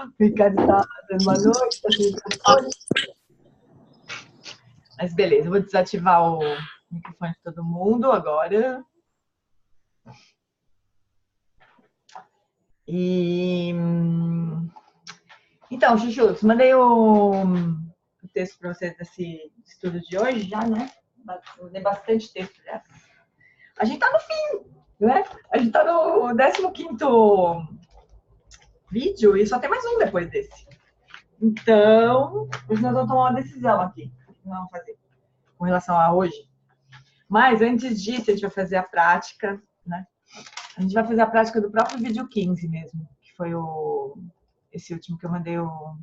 O Ricardo está dando uma noite, está sem microfone. Mas beleza, eu vou desativar o microfone de todo mundo agora. Então, Chuchu, mandei o texto para vocês desse estudo de hoje já, né? Mandei bastante texto já. A gente tá no fim, né? A gente tá no 15º vídeo e só tem mais um depois desse. Então, nós vamos tomar uma decisão aqui. O que nós vamos fazer com relação a hoje? Mas antes disso, a gente vai fazer a prática, né? A gente vai fazer a prática do próprio vídeo 15 mesmo, que foi esse último que eu mandei o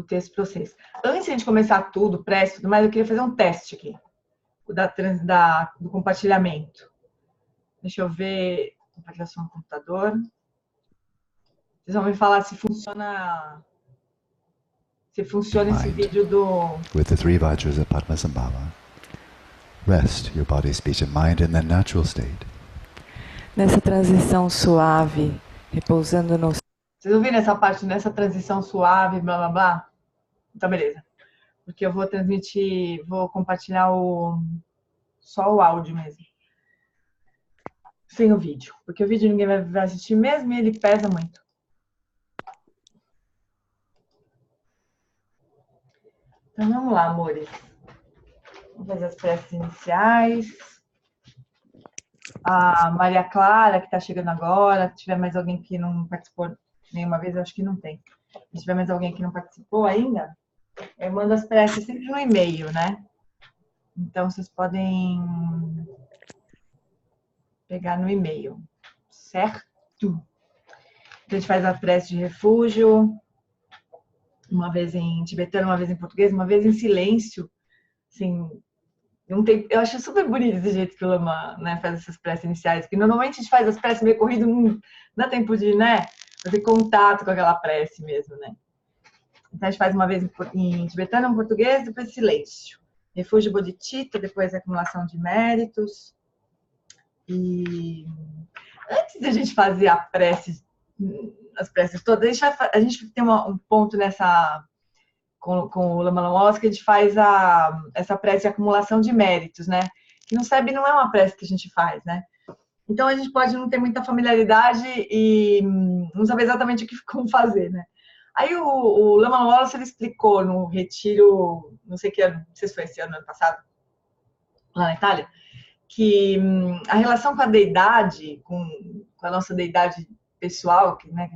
texto para vocês. Antes de a gente começar tudo, preste tudo mais, eu queria fazer um teste aqui, do compartilhamento. Deixa eu ver, compartilhação no computador. Vocês vão me falar se funciona esse vídeo do... With the 3 Vajras of Padmasambhava, rest your body, speech and mind in their natural state. Nessa transição suave, repousando no... Vocês ouviram essa parte, nessa transição suave, blá, blá, blá? Então, beleza. Porque eu vou transmitir, vou compartilhar só o áudio mesmo. Sem o vídeo. Porque o vídeo ninguém vai assistir mesmo e ele pesa muito. Então, vamos lá, amores. Vamos fazer as preces iniciais. A Maria Clara, que está chegando agora. Se tiver mais alguém que não participou nenhuma vez, eu acho que não tem. Se tiver mais alguém que não participou ainda, eu mando as preces sempre no e-mail, né? Então, vocês podem pegar no e-mail, certo? Então, a gente faz a prece de refúgio, uma vez em tibetano, uma vez em português, uma vez em silêncio. Assim, não tem, eu acho super bonito desse jeito que o Lama, né, faz essas preces iniciais, porque normalmente a gente faz as preces meio corrido, não dá tempo de, né, fazer contato com aquela prece mesmo, né? Então a gente faz uma vez em tibetano, em português, depois silêncio. Refúgio Bodhicitta, depois acumulação de méritos. E antes de a gente fazer a prece, as preces todas, a gente tem um ponto nessa... com o Lama Lamosa, que a gente faz essa prece de acumulação de méritos, né? Que no SEB não é uma prece que a gente faz, né? Então a gente pode não ter muita familiaridade e não saber exatamente como fazer, né? Aí o Lama Lamosa, ele explicou no retiro, não sei que ano, não sei se foi esse ano passado, lá na Itália, que a relação com a deidade, com a nossa deidade pessoal, que, né,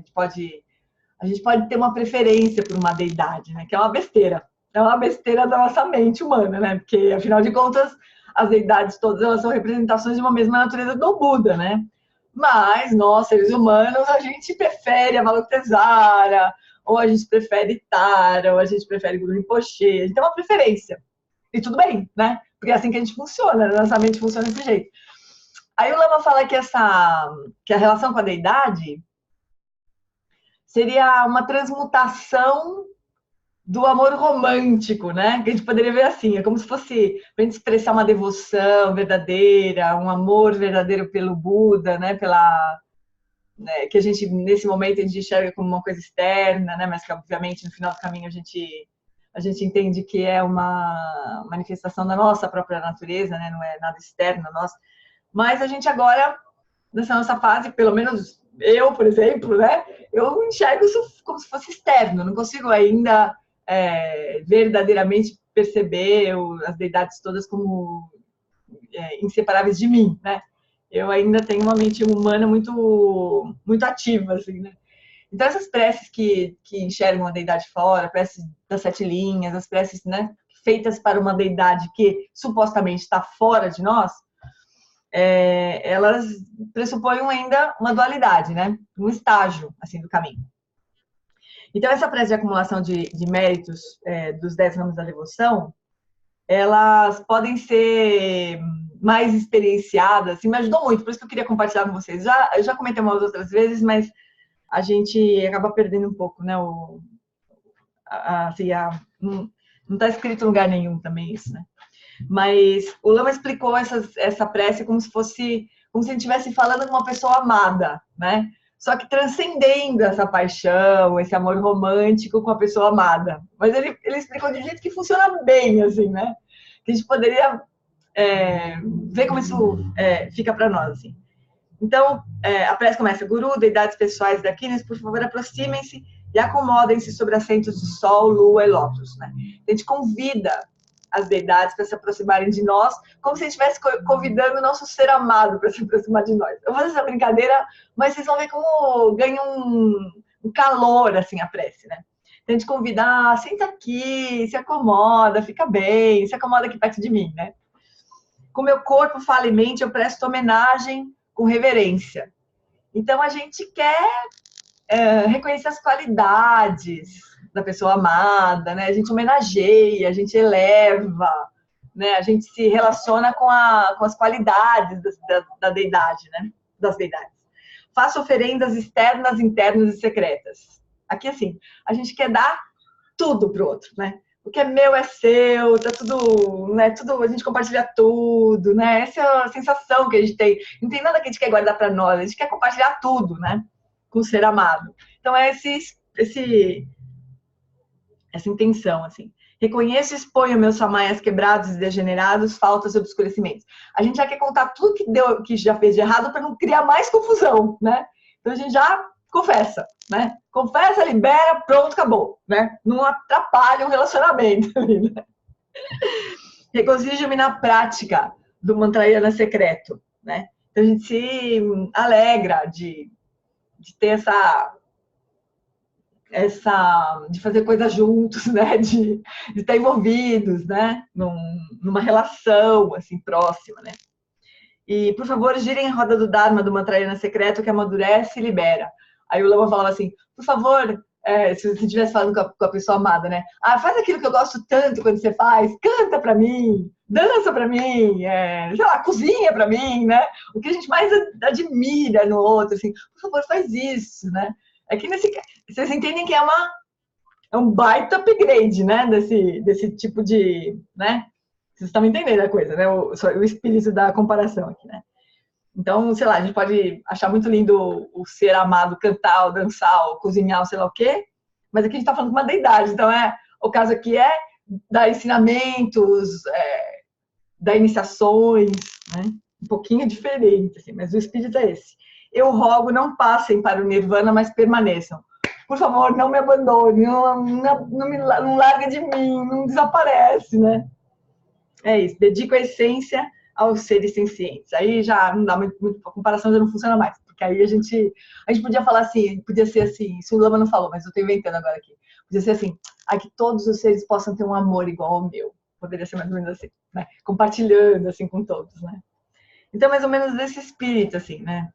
a gente pode ter uma preferência por uma deidade, né? Que é uma besteira. É uma besteira da nossa mente humana, né? Porque, afinal de contas, as deidades todas elas são representações de uma mesma natureza do Buda, né? Mas nós, seres humanos, a gente prefere a Avalokitesvara, ou a gente prefere Tara, ou a gente prefere Guru Rinpoche. A gente tem uma preferência. E tudo bem, né? Porque é assim que a gente funciona, nossa mente funciona desse jeito. Aí o Lama fala que a relação com a deidade seria uma transmutação do amor romântico, né? Que a gente poderia ver assim, é como se fosse para a gente expressar uma devoção verdadeira, um amor verdadeiro pelo Buda, né? Né? Que a gente, nesse momento, a gente enxerga como uma coisa externa, né? Mas que, obviamente, no final do caminho, a gente entende que é uma manifestação da nossa própria natureza, né? Não é nada externo a nós. Mas a gente agora, nessa nossa fase, pelo menos eu, por exemplo, né? Eu enxergo isso como se fosse externo, não consigo ainda verdadeiramente perceber as deidades todas como inseparáveis de mim, né? Eu ainda tenho uma mente humana muito, muito ativa, assim, né? Então, essas preces que enxergam a deidade fora, preces das 7 linhas, as preces, né, feitas para uma deidade que supostamente está fora de nós, elas pressupõem ainda uma dualidade, né? Um estágio, assim, do caminho. Então, essa prece de acumulação de méritos dos 10 ramos da devoção, elas podem ser mais experienciadas, assim, me ajudou muito, por isso que eu queria compartilhar com vocês. Eu já comentei umas outras vezes, mas a gente acaba perdendo um pouco, né? Não está escrito em lugar nenhum também isso, né? Mas o Lama explicou essa prece como se como se a gente estivesse falando com uma pessoa amada, né? Só que transcendendo essa paixão, esse amor romântico com a pessoa amada. Mas ele explicou de um jeito que funciona bem, assim, né? Que a gente poderia ver como isso fica para nós, assim. Então, a prece começa: Guru, deidades pessoais daquines, por favor, aproximem-se e acomodem-se sobre assentos de sol, lua e lótus, né? A gente convida as deidades para se aproximarem de nós, como se a gente estivesse convidando o nosso ser amado para se aproximar de nós. Eu vou fazer essa brincadeira, mas vocês vão ver como ganha um calor, assim, a prece, né? Então, a gente convida, senta aqui, se acomoda, fica bem, se acomoda aqui perto de mim, né? Com meu corpo, fala e mente, eu presto homenagem com reverência. Então, a gente quer reconhecer as qualidades da pessoa amada, né? A gente homenageia, a gente eleva, né? A gente se relaciona com as qualidades da deidade, né? Das deidades. Faça oferendas externas, internas e secretas. Aqui, assim, a gente quer dar tudo pro outro, né? O que é meu é seu, tá tudo, né? Tudo, a gente compartilha tudo, né? Essa é a sensação que a gente tem. Não tem nada que a gente quer guardar para nós, a gente quer compartilhar tudo, né? Com o ser amado. Então é essa intenção, assim. Reconheço e exponho meus samaias quebrados e degenerados, faltas e obscurecimentos. A gente já quer contar tudo que já fez de errado para não criar mais confusão, né? Então a gente já confessa, né? Confessa, libera, pronto, acabou, né? Não atrapalha o relacionamento ali, né? Regozijo-me na prática do mantrayana secreto, né? Então a gente se alegra de ter de fazer coisas juntos, né? De estar envolvidos, né? Numa relação assim próxima, né? E por favor, girem a roda do Dharma do mantrayana secreto que amadurece e libera. Aí o Lama falava assim: por favor, se você estivesse falando com a pessoa amada, né? Ah, faz aquilo que eu gosto tanto quando você faz, canta pra mim, dança pra mim, sei lá, cozinha pra mim, né? O que a gente mais admira no outro, assim, por favor, faz isso, né? É que vocês entendem que é um baita upgrade, né? Desse tipo de, né? Vocês estão entendendo a coisa, né? O espírito da comparação aqui, né? Então, sei lá, a gente pode achar muito lindo o ser amado cantar, ou dançar, ou cozinhar, ou sei lá o quê, mas aqui a gente está falando com uma deidade. Então, o caso aqui é dar ensinamentos, dar iniciações, né? Um pouquinho diferente, assim, mas o espírito é esse. Eu rogo, não passem para o nirvana, mas permaneçam. Por favor, não me abandone, não largue de mim, não desaparece, né? É isso, dedico a essência aos seres sencientes. Aí já não dá muito, a comparação já não funciona mais, porque aí a gente podia falar assim, podia ser assim, isso o Lama não falou, mas eu estou inventando agora aqui. Podia ser assim, que todos os seres possam ter um amor igual ao meu. Poderia ser mais ou menos assim, né? Compartilhando assim com todos, né? Então, mais ou menos desse espírito, assim, né?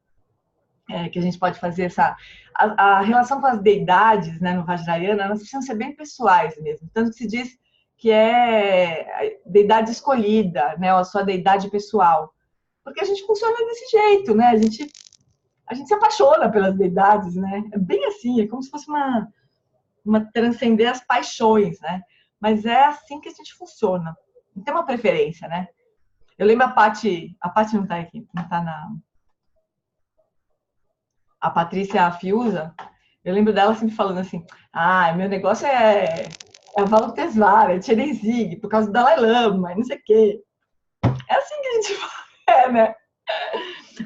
Que a gente pode fazer a relação com as deidades, né, no Vajrayana, elas precisam ser bem pessoais mesmo. Tanto que se diz que é a deidade escolhida, né, ou a sua deidade pessoal. Porque a gente funciona desse jeito, né? A gente se apaixona pelas deidades, né? É bem assim, é como se fosse uma transcender as paixões, né? Mas é assim que a gente funciona. Não tem uma preferência, né? Eu lembro a Paty não está aqui, não está a Patrícia Fiuza, eu lembro dela sempre falando assim: meu negócio é a Valokitesvara, é Tcherenzig, por causa do Dalai Lama, e não sei o quê. É assim que a gente faz, né?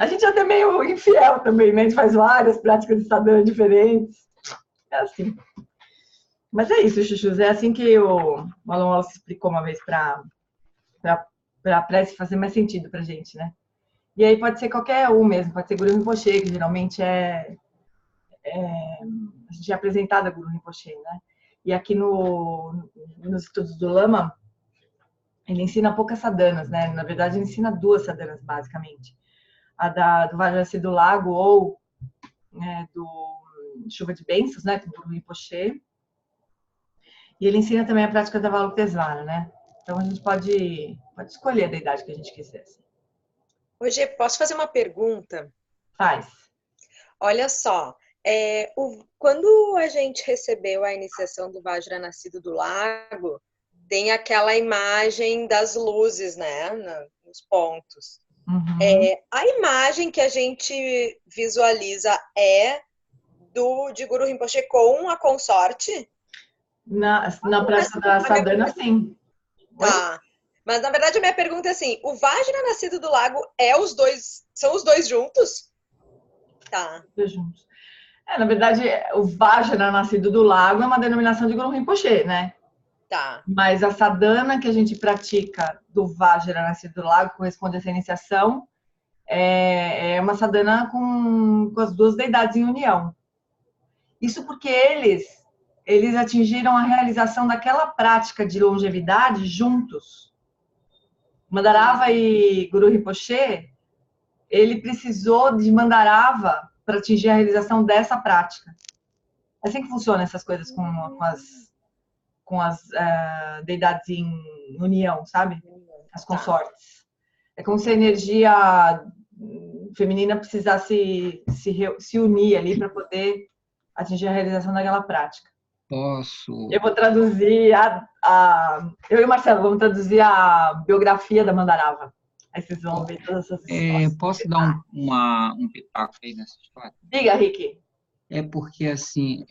A gente é até meio infiel também, né? A gente faz várias práticas de sadhana diferentes. É assim. Mas é isso, Chuchus. É assim que o Malon Wallace explicou uma vez para a prece fazer mais sentido pra gente, né? E aí pode ser qualquer um mesmo, pode ser Guru Rinpoche, que geralmente a gente é apresentada a Guru Rinpoche, né? E aqui nos estudos do Lama, ele ensina poucas sadhanas, né? Na verdade, ele ensina 2 sadhanas, basicamente. A do Vajrayana do Lago ou do Chuva de Bênçãos, né? Com o Guru Rinpoche. E ele ensina também a prática da Valokitesvara, né? Então, a gente pode escolher a deidade que a gente quiser. Assim. Hoje, posso fazer uma pergunta? Faz. Olha só, quando a gente recebeu a iniciação do Vajra Nascido do Lago, tem aquela imagem das luzes, né, nos pontos. Uhum. A imagem que a gente visualiza é de Guru Rinpoche com a consorte? Na prática da A minha sadhana, pergunta sim. Oi? tá. Mas na verdade a minha pergunta é assim: o Vajra nascido do lago é os dois, são os dois juntos? Tá, Dois juntos. Na verdade, o Vajra nascido do lago é uma denominação de Guru Rinpoche, né? tá. Mas a sadhana que a gente pratica do Vajra nascido do lago corresponde a essa iniciação. É uma sadhana com as duas deidades em união. Isso porque eles atingiram a realização daquela prática de longevidade juntos. Mandarava e Guru Rinpoche, ele precisou de Mandarava para atingir a realização dessa prática. É assim que funcionam essas coisas com as deidades em união, sabe? As Tá. consortes. É como se a energia feminina precisasse se unir ali para poder atingir a realização daquela prática. Posso. Eu vou traduzir eu e o Marcelo vamos traduzir a biografia da Mandarava. Aí vocês vão ver todas essas histórias. Posso dar um pitaco aí nessa história? Diga, Rick. É porque, assim,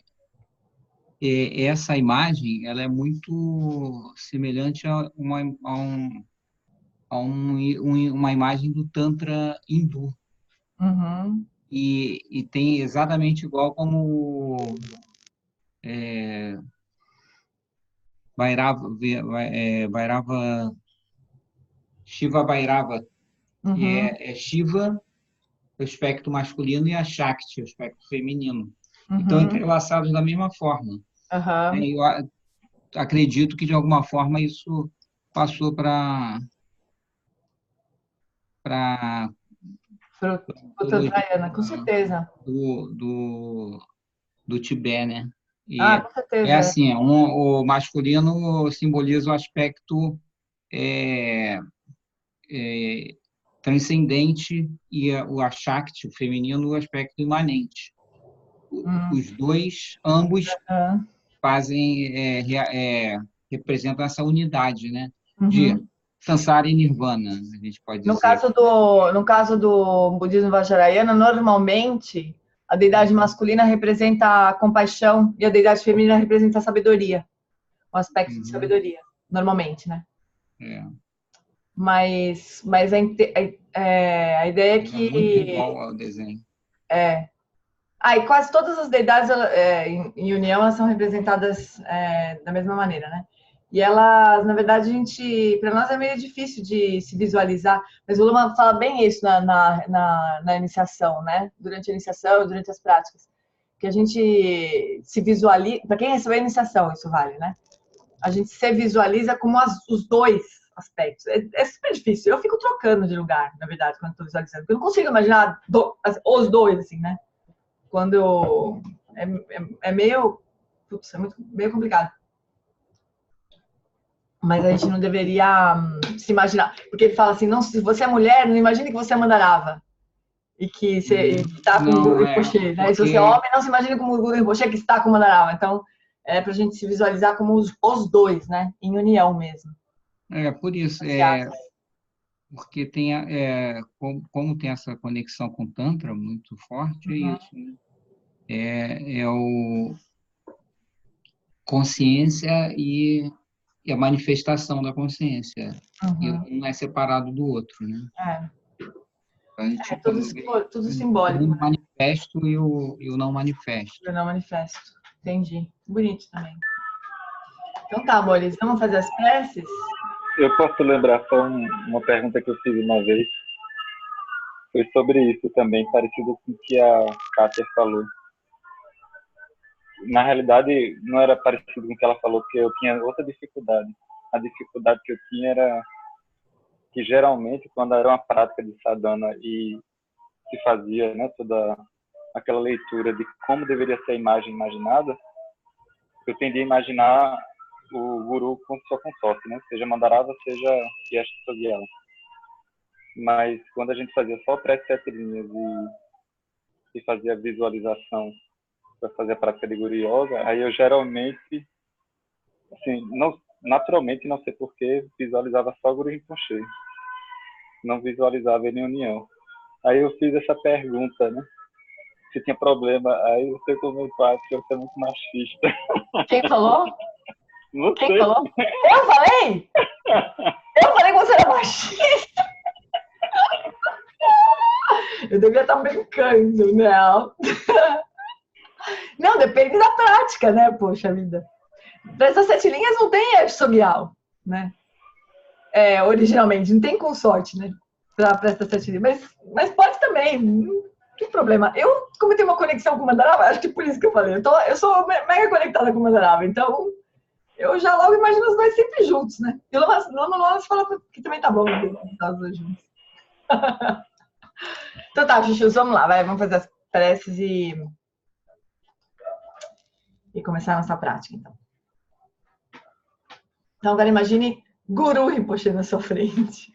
essa imagem, ela é muito semelhante uma imagem do Tantra hindu. Uhum. E tem exatamente igual como Bhairava, Shiva Bhairava, que Uhum. é Shiva, o aspecto masculino, e a Shakti, o aspecto feminino. Então, Uhum. entrelaçados da mesma forma. Uhum. Eu acredito que, de alguma forma, isso passou para Fruta com certeza. do Tibete, né? Ah, E com é certeza. assim, o masculino simboliza o aspecto é, é, transcendente e a Shakti, o feminino, o aspecto imanente. Uhum. Os dois, ambos, representam essa unidade, né? De Uhum. Sansara e Nirvana, a gente pode dizer. No caso do budismo vajrayana, normalmente a deidade masculina representa a compaixão e a deidade feminina representa a sabedoria, o aspecto de Uhum. sabedoria, normalmente, né? É. Mas a ideia é É muito que igual ao desenho. e quase todas as deidades em união elas são representadas da mesma maneira, né? E elas, na verdade, para nós é meio difícil de se visualizar, mas o Luma fala bem isso na iniciação, né? Durante a iniciação e durante as práticas. Que a gente se visualiza, para quem recebeu a iniciação, isso vale, né? A gente se visualiza como os dois aspectos. É super difícil. Eu fico trocando de lugar, na verdade, quando estou visualizando, porque eu não consigo imaginar os dois, assim, né? Quando eu. É meio. Putz, meio complicado. Mas a gente não deveria se imaginar. Porque ele fala assim: não, se você é mulher, não imagine que você é Mandarava. E que você está com o Guru Não, Rinpoche. Né? E se você é porque homem, não se imagine como o Guru Rinpoche que está com o Mandarava. Então, é para a gente se visualizar como os dois, né? Em união mesmo. por isso, porque como tem essa conexão com o Tantra muito forte, é Uhum. isso, né? É o consciência e a manifestação da consciência. E Uhum. um é separado do outro, né? A gente Tudo tem simbólico, o né? manifesto e o não manifesto. Eu não manifesto. Entendi. Bonito também. Então tá, amores, vamos fazer as preces? Eu posso lembrar só uma pergunta que eu fiz uma vez. Foi sobre isso também, parecido com o que a Kátia falou. Na realidade, não era parecido com o que ela falou, porque eu tinha outra dificuldade. A dificuldade que eu tinha era que, geralmente, quando era uma prática de sadhana e se fazia, né, toda aquela leitura de como deveria ser a imagem imaginada, eu tendia a imaginar o guru com sua consorte, né? Seja Mandarava, seja Yasha Sogyala. Mas quando a gente fazia só prece 7 linhas e fazia a visualização para fazer a prática de Guru Yoga, aí eu geralmente, assim, não, naturalmente, não sei porquê, visualizava só Guru Rinpoche. não visualizava ele em união. Aí eu fiz essa pergunta, né? Se tinha problema. Aí você comentou que você é muito machista. Quem falou? Você. Quem falou? Eu falei? Eu falei que você era machista. Eu devia estar brincando, não. Não, depende da prática, né? Poxa vida. Para essas 7 linhas não tem exogial, né? Originalmente, não tem consorte, né? Para essas 7 linhas. Mas pode também, não tem problema. Eu, como eu tenho uma conexão com o Mandarava, acho que por isso que eu falei. Eu sou mega conectada com o Mandarava, então eu já logo imagino os dois sempre juntos, né? E lá no Lolas fala que também tá bom estar os dois juntos. Então tá, Chuchu, vamos lá, vamos fazer as preces e começar a nossa prática, então. Então, agora imagine Guru Rinpoche na sua frente.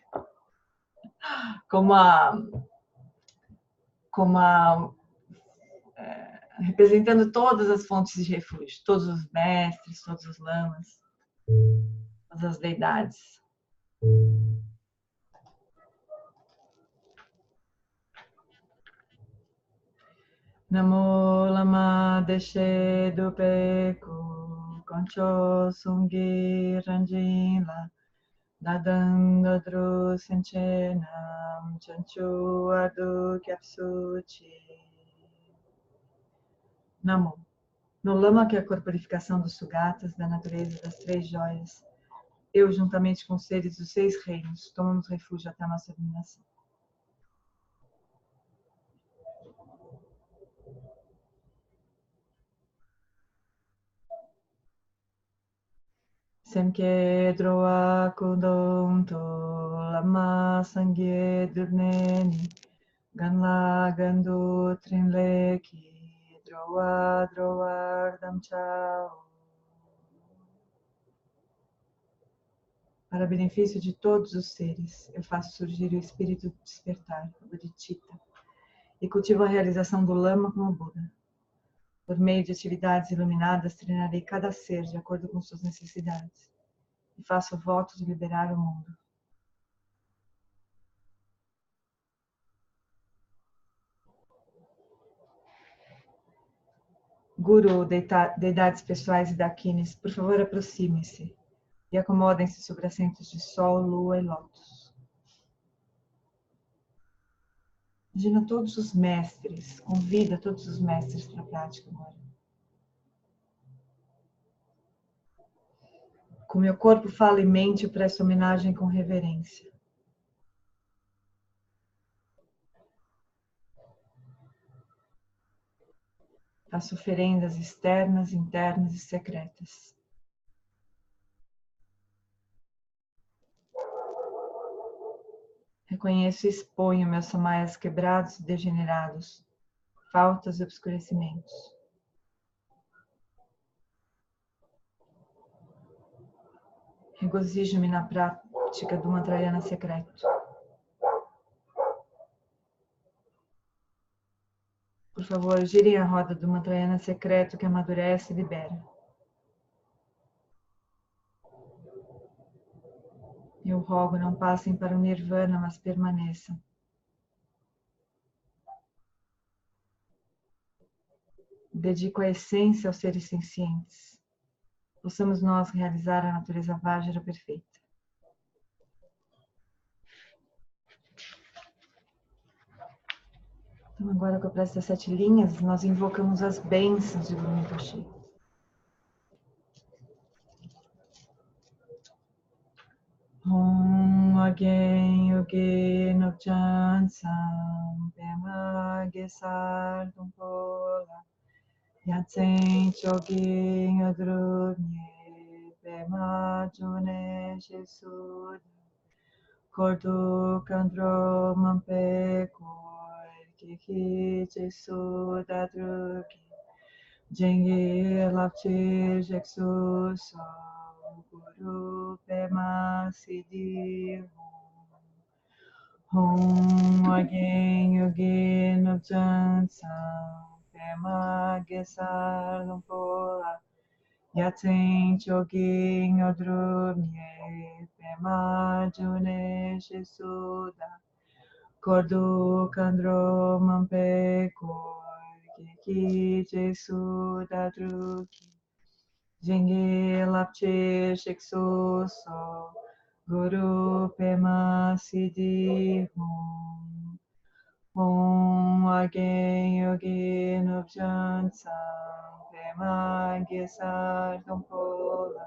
Representando todas as fontes de refúgio, todos os mestres, todos os lamas, todas as deidades. Namo lama deshe dupeku concho sungi ranjinla dadang dadru senchenam chanchu adu kyapsuchi. Namo. No lama que é a corporificação dos sugatas, da natureza das 3 joias, eu, juntamente com os seres dos 6 reinos, tomamos refúgio até a nossa iluminação. Semke droa kudon to lama sangye durneni ganla gandu trinleki droa ardam chao. Para benefício de todos os seres, eu faço surgir o espírito do despertar, o bodhicitta, e cultivo a realização do lama como Buda. Por meio de atividades iluminadas, treinarei cada ser de acordo com suas necessidades. E faço o voto de liberar o mundo. Guru, deidades pessoais e dakinis, por favor aproximem-se e acomodem-se sobre assentos de sol, lua e lótus. Imagina todos os mestres, convida todos os mestres para a prática agora. Com meu corpo, fala e mente, eu presto homenagem com reverência. Faço oferendas externas, internas e secretas. Reconheço e exponho meus samayas quebrados e degenerados, faltas e obscurecimentos. Regozijo-me na prática do mantrayana secreto. Por favor, girem a roda do mantrayana secreto que amadurece e libera. Eu rogo, não passem para o nirvana, mas permaneçam. Dedico a essência aos seres sencientes. Possamos nós realizar a natureza Vajra perfeita. Então, agora que eu presto as 7 linhas, nós invocamos as bênçãos de Guru Rinpoche. Om Agen Yoge Nokchan Sam Pema Gesar Dumpola Yatsen Choge Yodrunye Pema June Jesuda Kordu Kandro Mampe Kor Kiki Jesuda Drugi Jengi Lapchi Jeksu So Guru Pema Siddhi Hom Agen Yoge Nokchan Sam Pema Gesar Lumpola Yatsen choking odrumye pema june shisuda kordu kandro mampe kor kiki jesuda druki jingi lapche shikso so guru pema sidi hum Om Again Yogi Nupjan Sam Pema Gesar Dompola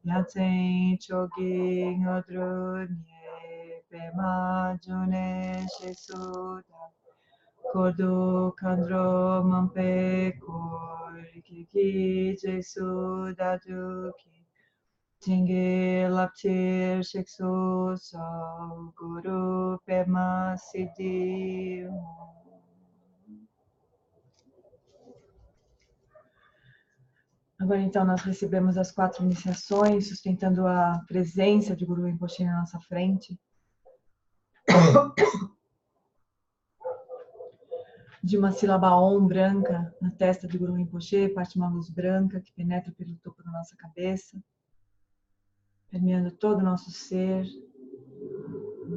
Yatsen Chogi Ngodrunye Pema June Shesuda Kodu Kandro Mampe Kor Kiki Jesuda Duki Jingi Laptir Shiksu So Guru Pema Siddhi. Agora então nós recebemos as 4 iniciações, sustentando a presença de Guru Rinpoche na nossa frente. De uma sílaba Om branca na testa de Guru Rinpoche, parte uma luz branca que penetra pelo topo da nossa cabeça, permeando todo o nosso ser,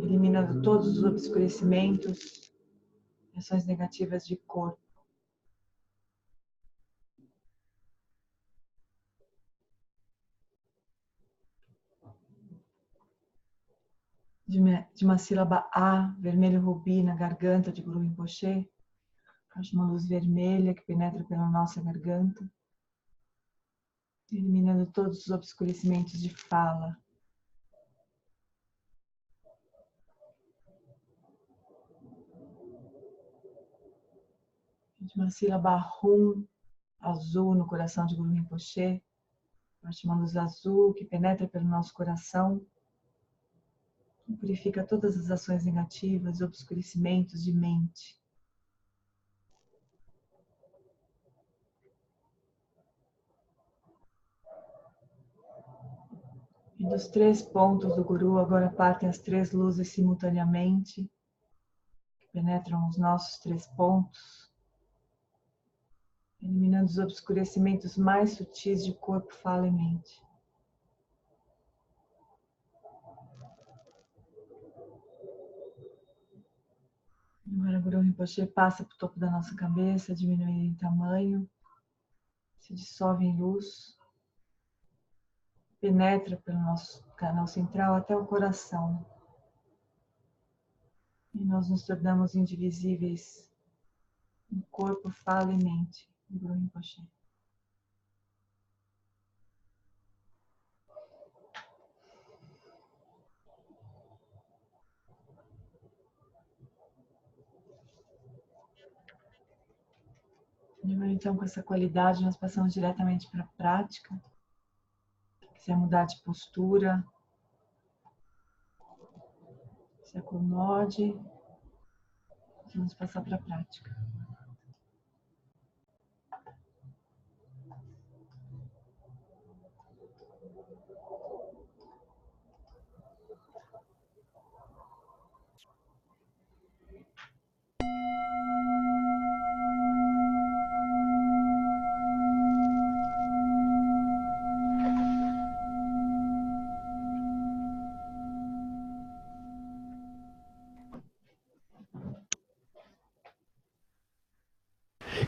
eliminando todos os obscurecimentos, ações negativas de corpo. De uma sílaba A, vermelho rubi na garganta de Guru Rinpoche, faz uma luz vermelha que penetra pela nossa garganta, eliminando todos os obscurecimentos de fala. De uma sílaba Rum, azul no coração de Guru Rinpoche, faz uma luz azul que penetra pelo nosso coração, e purifica todas as ações negativas e obscurecimentos de mente. E dos 3 pontos do Guru agora partem as 3 luzes simultaneamente, que penetram os nossos 3 pontos, eliminando os obscurecimentos mais sutis de corpo, fala e mente. Agora o Guru Rinpoche passa para o topo da nossa cabeça, diminui em tamanho, se dissolve em luz, penetra pelo nosso canal central até o coração. E nós nos tornamos indivisíveis em corpo, fala e mente do Guru Rinpoche. E agora, então, com essa qualidade, nós passamos diretamente para a prática. Se quiser mudar de postura, se acomode. Vamos passar para a prática.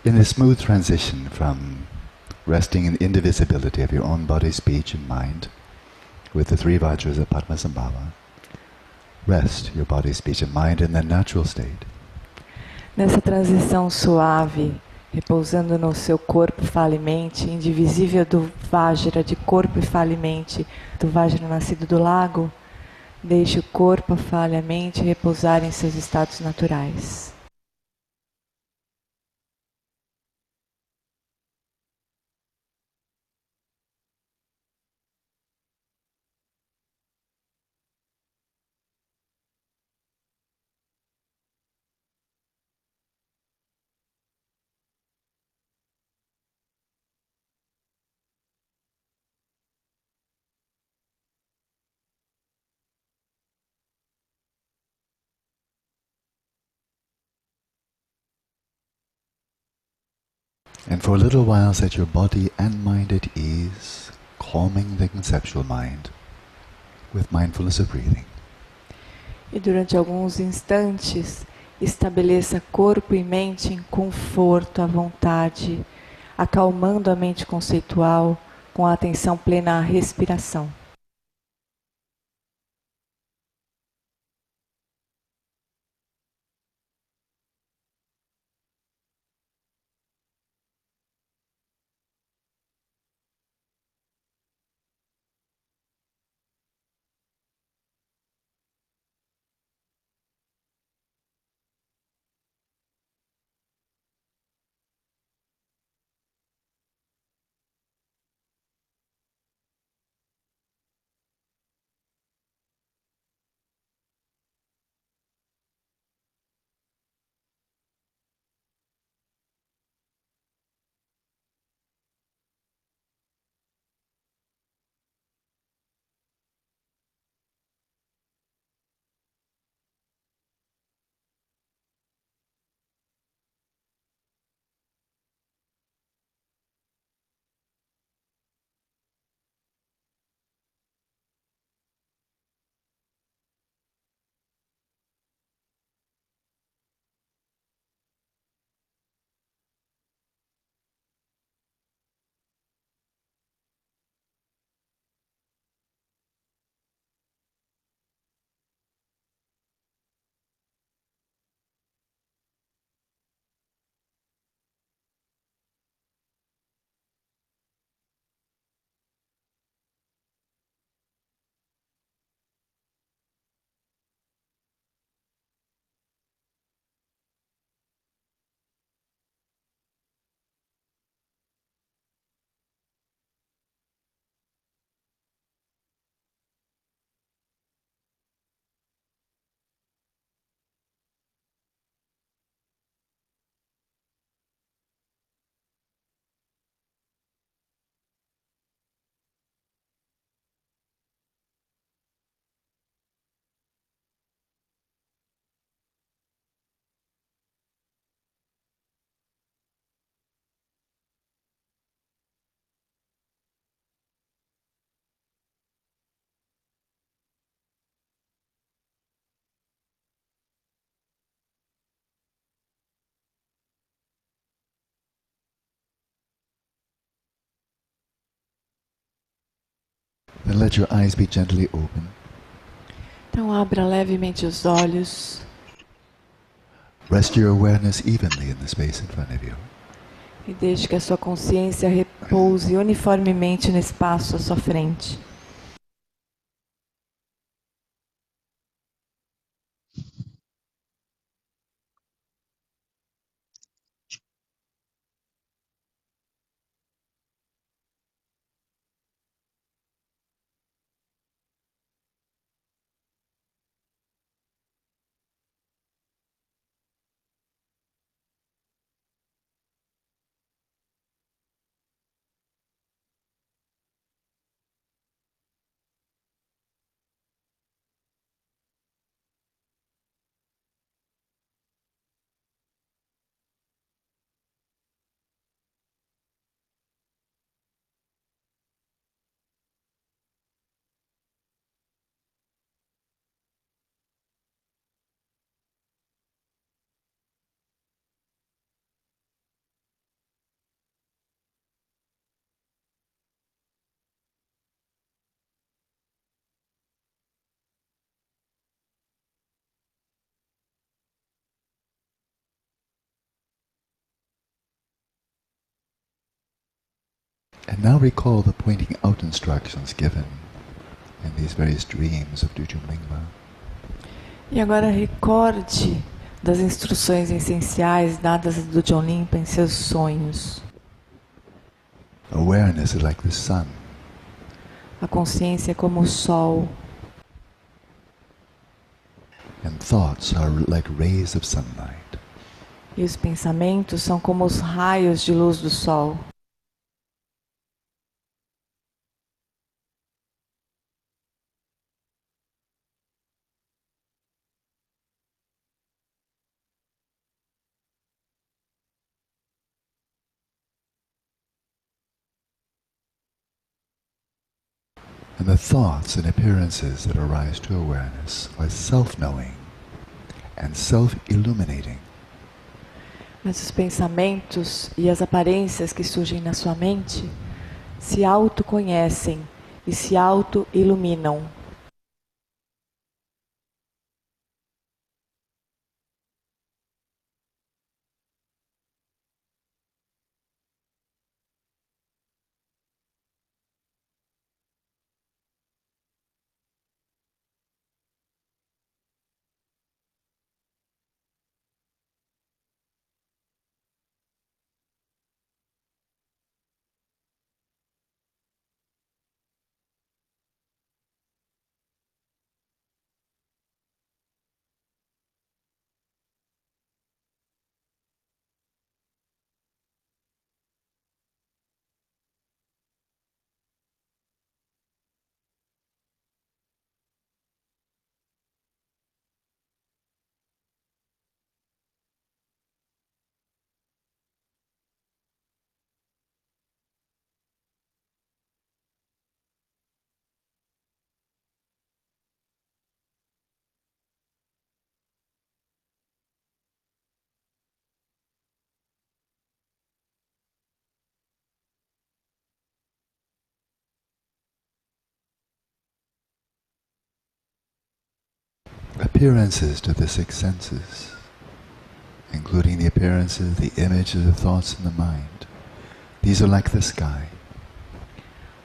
In the smooth transition from resting in the indivisibility of your own body, speech and mind with the 3 Vajras of Padmasambhava, rest your body, speech and mind in their natural state. Nessa transição suave, repousando no seu corpo, fala e mente, indivisível do Vajra de corpo e fala e mente, do Vajra nascido do lago, deixe o corpo, a fala e a mente repousar em seus estados naturais. And for a little while set your body and mind at ease, calming the conceptual mind with mindfulness of breathing. E durante alguns instantes, estabeleça corpo e mente em conforto, à vontade, acalmando a mente conceitual com a atenção plena à respiração. Then let your eyes be gently open. Então abra levemente os olhos Rest your awareness evenly in the space in front of you. e deixe que a sua consciência repouse uniformemente no espaço à sua frente. And now recall the pointing out instructions given in these various dreams of Dujun Mingma. E agora recorde das instruções essenciais dadas do John Limpa em seus sonhos. Awareness is like the sun. A consciência é como o sol. And thoughts are like rays of sunlight. E os pensamentos são como os raios de luz do sol. And the thoughts and appearances that arise to awareness are self-knowing and self-illuminating. Mas os pensamentos e as aparências que surgem na sua mente se autoconhecem e se auto-iluminam. Appearances to the six senses, including the appearances, the images, the thoughts in the mind. These are like the sky.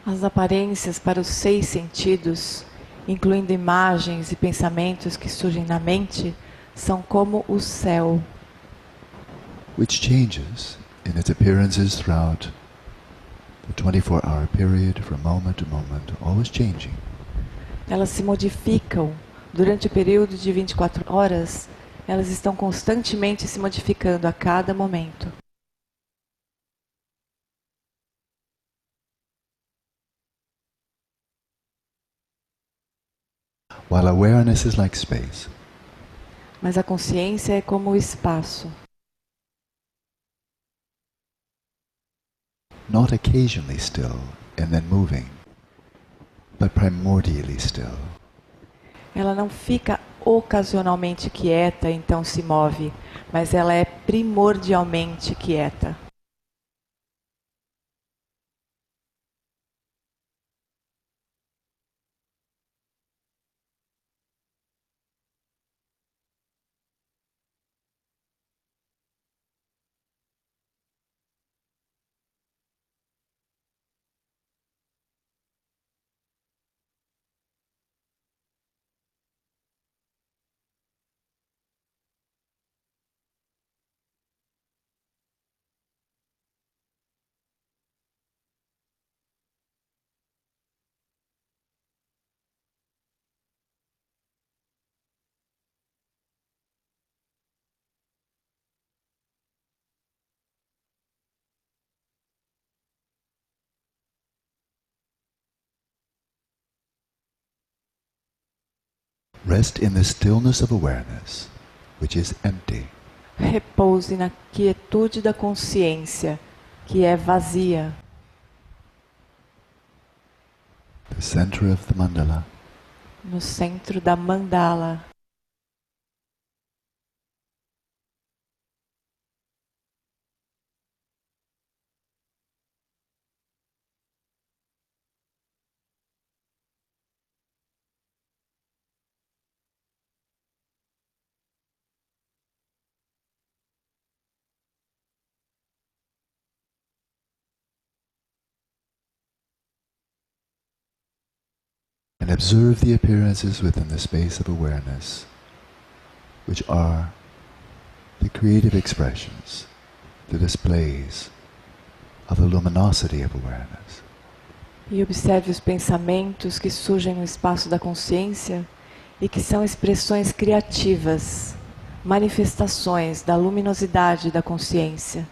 As aparências para os 6 sentidos, incluindo imagens e pensamentos que surgem na mente, são como o céu, which changes in its appearances throughout the 24-hour period from moment to moment, always changing. Elas se modificam durante o período de 24 horas, elas estão constantemente se modificando a cada momento. While awareness is like space, Mas a consciência é como o espaço, not occasionally still and then moving, but primordially still. ela não fica ocasionalmente quieta, então se move, mas ela é primordialmente quieta. Rest in the stillness of awareness, which is empty. Repouse na quietude da consciência, que é vazia, The center of the mandala, no centro da mandala. and observe the appearances within the space of awareness, which are the creative expressions, the displays of the luminosity of awareness. E observe os pensamentos que surgem no espaço da consciência e que são expressões criativas, manifestações da luminosidade da consciência.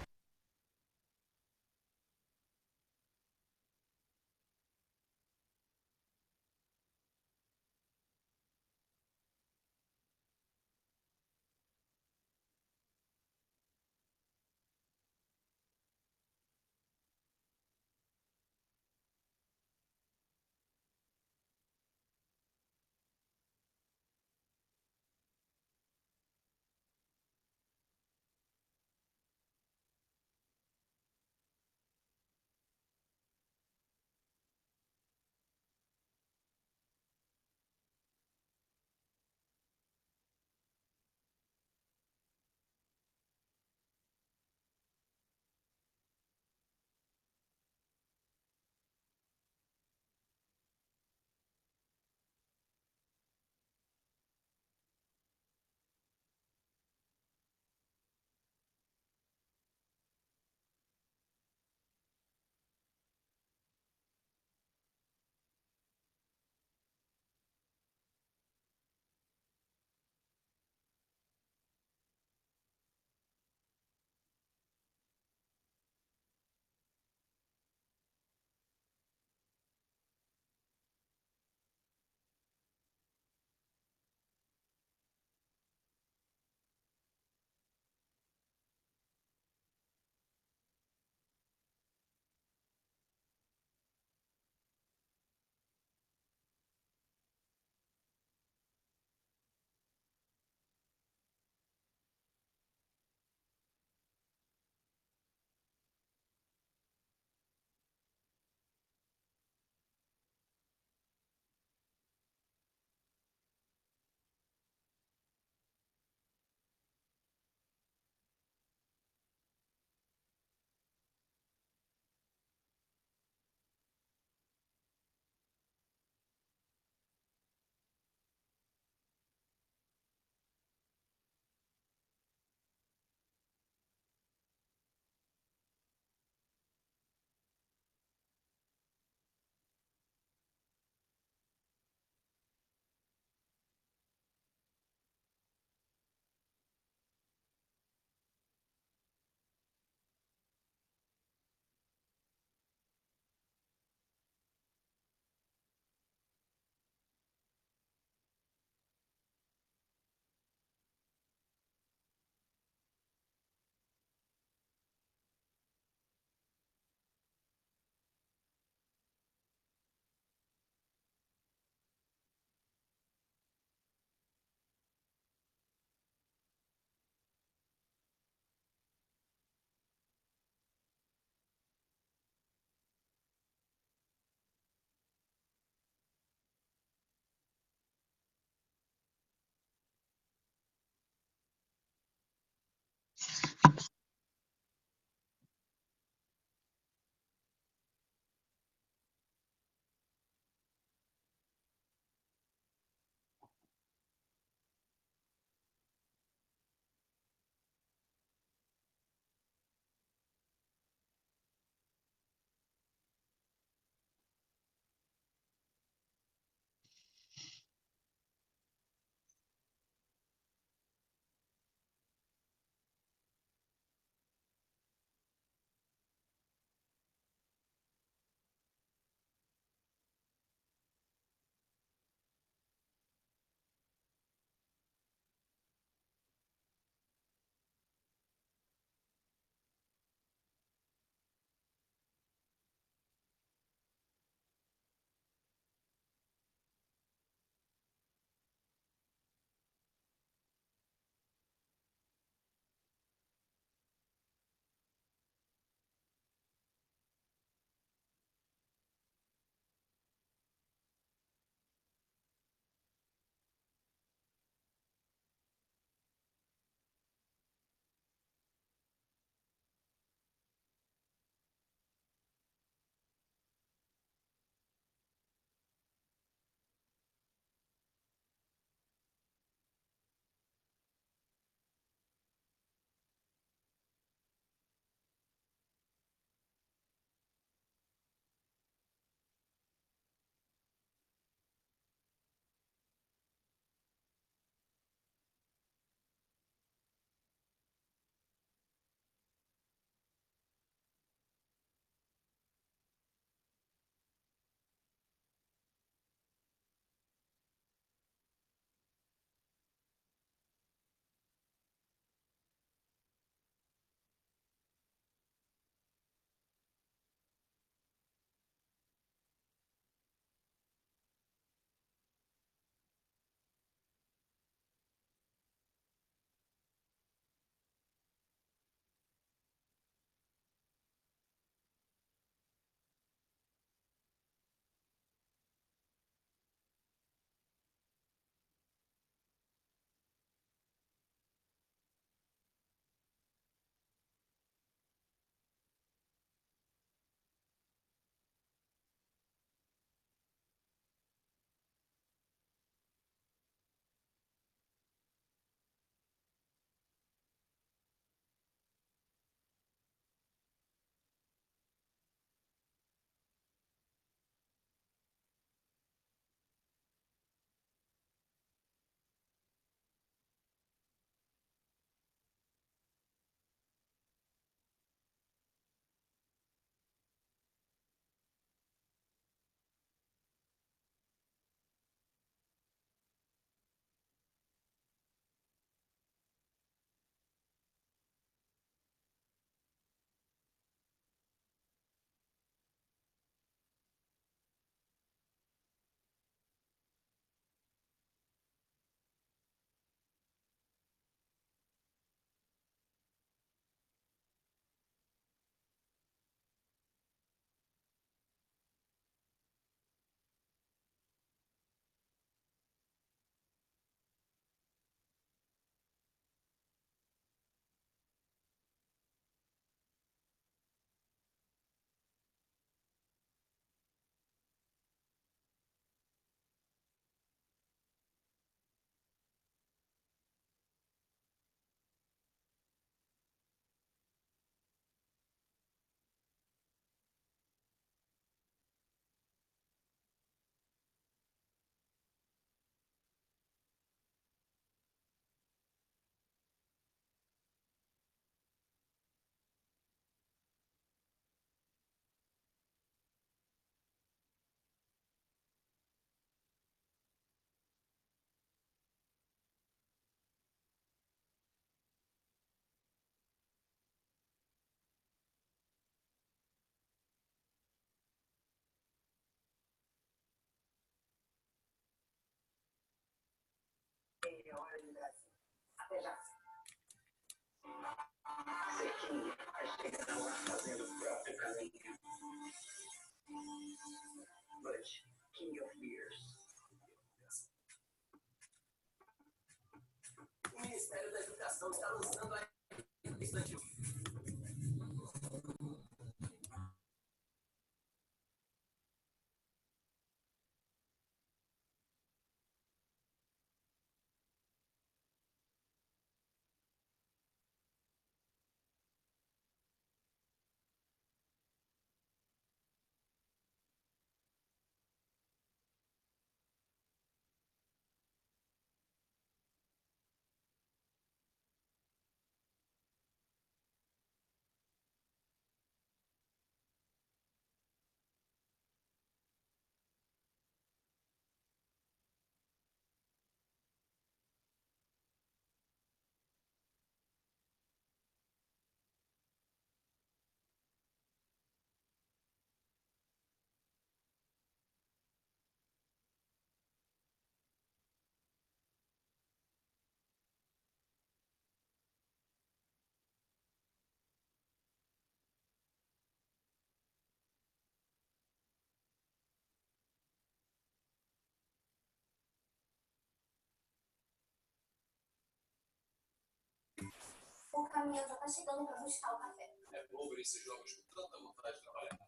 O caminhão já tá chegando para buscar o café. É bom ver esses jovens com tanta vontade de trabalhar.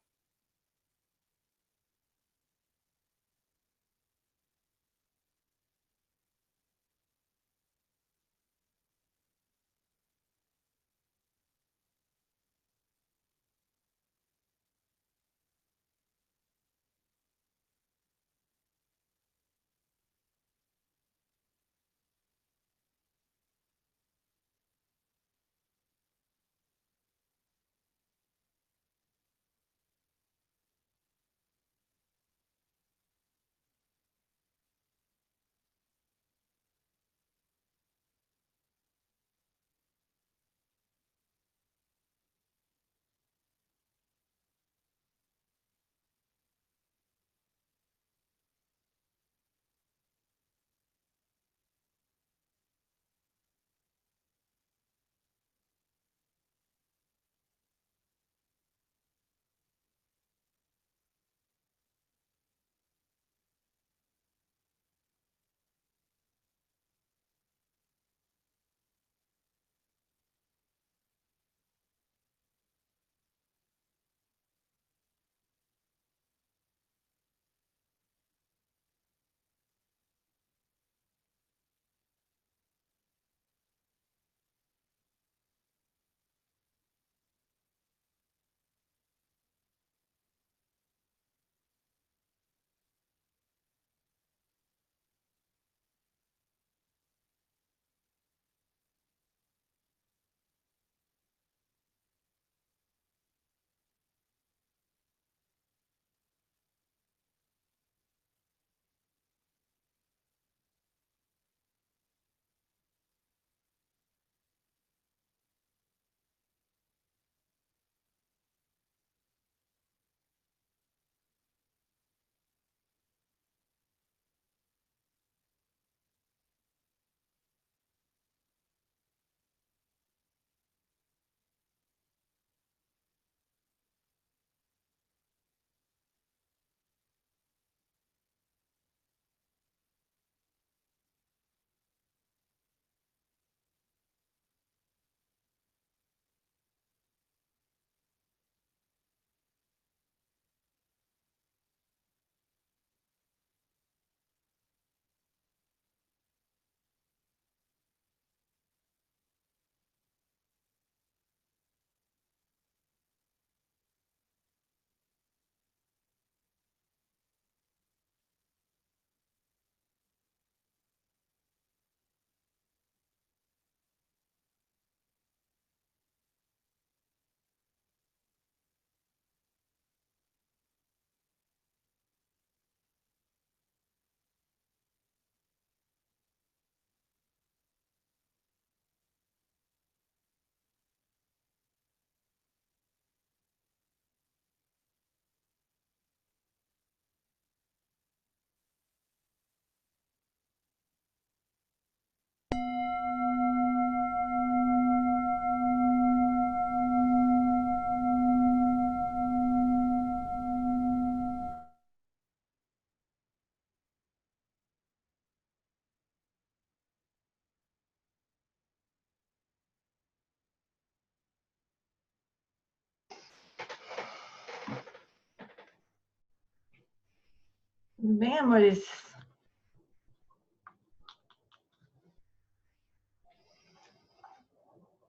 Tudo bem, amores?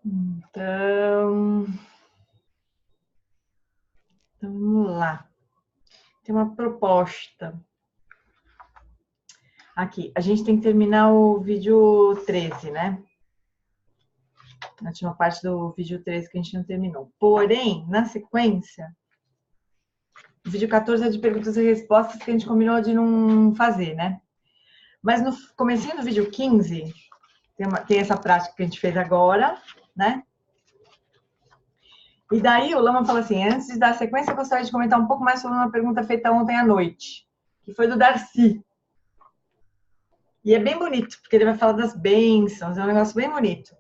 Então, vamos lá. Tem uma proposta. Aqui, a gente tem que terminar o vídeo 13, né? A última parte do vídeo 13 que a gente não terminou. Porém, na sequência, o vídeo 14 é de perguntas e respostas que a gente combinou de não fazer, né? Mas no comecinho do vídeo 15, tem essa prática que a gente fez agora, né? E daí o Lama fala assim, antes de dar sequência, eu gostaria de comentar um pouco mais sobre uma pergunta feita ontem à noite, que foi do Darcy. E é bem bonito, porque ele vai falar das bênçãos, é um negócio bem bonito.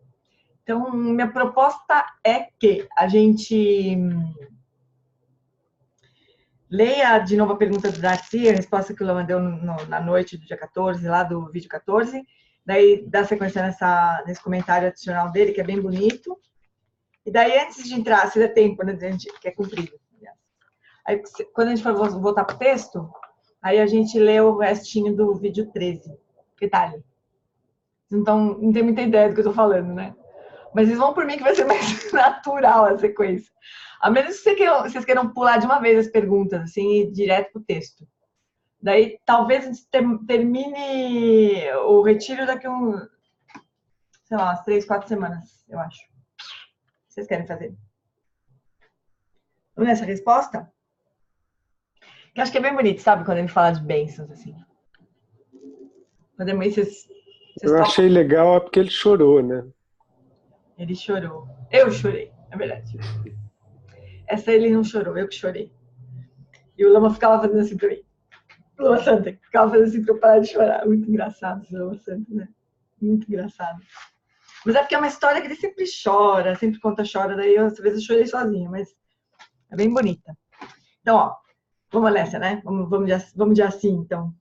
Então, minha proposta é que a gente leia de novo a pergunta do Darcy, a resposta que o Lama deu na noite do dia 14, lá do vídeo 14. Daí dá sequência nesse comentário adicional dele, que é bem bonito. E daí, antes de entrar, se der tempo, né, que é comprido. Aí, quando a gente for voltar para o texto, aí a gente lê o restinho do vídeo 13. Que tal? Então, não tem muita ideia do que eu estou falando, né? Mas vocês vão por mim que vai ser mais natural a sequência. A menos que vocês queiram pular de uma vez as perguntas, assim, e ir direto para o texto. Daí, talvez a gente termine o retiro daqui sei lá, umas 3, 4 semanas, eu acho. Vocês querem fazer? Vamos nessa resposta? Que eu acho que é bem bonito, sabe? Quando ele fala de bênçãos, assim. Quando vocês eu achei legal é porque ele chorou, né? Ele chorou. Eu chorei, na verdade. Essa ele não chorou, eu que chorei. E o Lama ficava fazendo assim pra mim. O Lama Santa ficava fazendo assim pra eu parar de chorar. Muito engraçado esse Lama Santa, né? Muito engraçado. Mas é porque é uma história que ele sempre chora, sempre conta chora, daí às vezes eu chorei sozinha, mas é bem bonita. Então, ó, vamos nessa, né? Vamos de assim, então.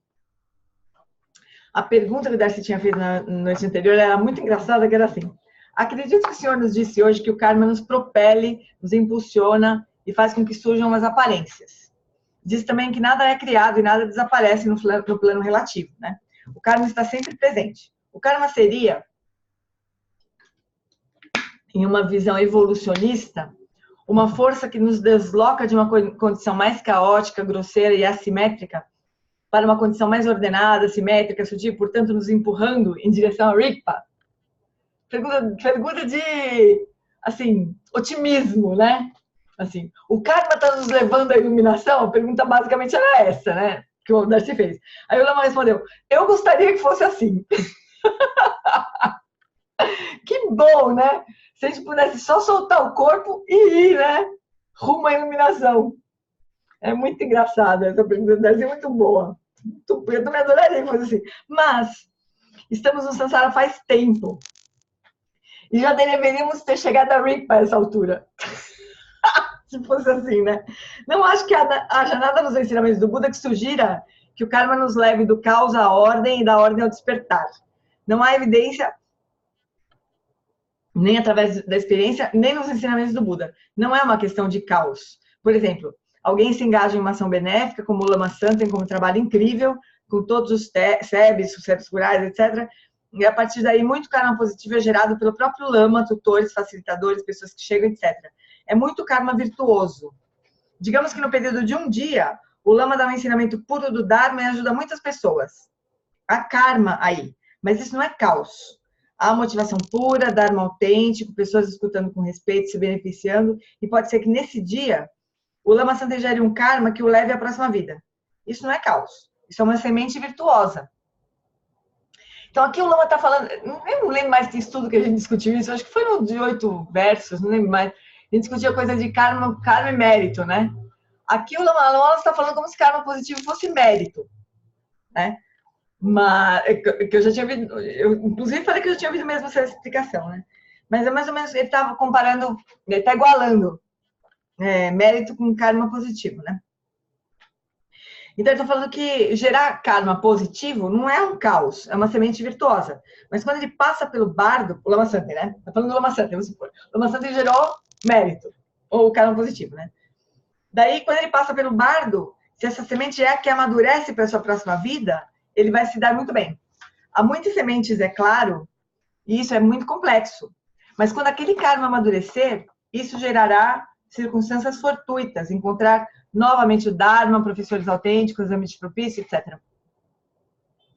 A pergunta que o Darcy tinha feito na noite anterior era muito engraçada, que era assim: acredito que o senhor nos disse hoje que o karma nos propele, nos impulsiona e faz com que surjam as aparências. Diz também que nada é criado e nada desaparece no plano relativo, né? O karma está sempre presente. O karma seria, em uma visão evolucionista, uma força que nos desloca de uma condição mais caótica, grosseira e assimétrica para uma condição mais ordenada, simétrica, sutil, portanto, nos empurrando em direção a Rigpa. Pergunta de, assim, otimismo, né? Assim, o karma está nos levando à iluminação? A pergunta basicamente era essa, né? Que o Darcy fez. Aí o Lama respondeu, eu gostaria que fosse assim. Que bom, né? Se a gente pudesse só soltar o corpo e ir, né? Rumo à iluminação. É muito engraçado, essa pergunta do Darcy é muito boa. Eu também adoraria que fosse assim. Mas estamos no Sansara faz tempo. E já deveríamos ter chegado a Rigpa a essa altura. Se fosse assim, né? Não acho que haja nada nos ensinamentos do Buda que sugira que o karma nos leve do caos à ordem e da ordem ao despertar. Não há evidência, nem através da experiência, nem nos ensinamentos do Buda. Não é uma questão de caos. Por exemplo, alguém se engaja em uma ação benéfica, como o Lama Santa, com um trabalho incrível, com todos os sebes, os sebes rurais, etc., e a partir daí, muito karma positivo é gerado pelo próprio Lama, tutores, facilitadores, pessoas que chegam, etc. É muito karma virtuoso. Digamos que no período de um dia, o Lama dá um ensinamento puro do Dharma e ajuda muitas pessoas. Há karma aí, mas isso não é caos. Há motivação pura, Dharma autêntico, pessoas escutando com respeito, se beneficiando, e pode ser que nesse dia, o Lama Santa gere um karma que o leve à próxima vida. Isso não é caos. Isso é uma semente virtuosa. Então, aqui o Lama está falando, eu não lembro mais que estudo que a gente discutiu isso, acho que foi no de 8 versos, não lembro mais. A gente discutiu a coisa de karma e mérito, né? Aqui o Lama está falando como se karma positivo fosse mérito, né? Mas, que eu já tinha ouvido, eu inclusive falei que eu já tinha ouvido mesmo essa explicação, né? Mas é mais ou menos, ele estava comparando, ele está igualando mérito com karma positivo, né? Então, ele está falando que gerar karma positivo não é um caos, é uma semente virtuosa. Mas quando ele passa pelo bardo, o Lama Santa, né? Está falando do Lama Santa, vamos supor. O Lama Santa gerou mérito, ou karma positivo, né? Daí, quando ele passa pelo bardo, se essa semente é a que amadurece para a sua próxima vida, ele vai se dar muito bem. Há muitas sementes, é claro, e isso é muito complexo. Mas quando aquele karma amadurecer, isso gerará circunstâncias fortuitas, encontrar novamente o Dharma, professores autênticos, ambiente propício, etc.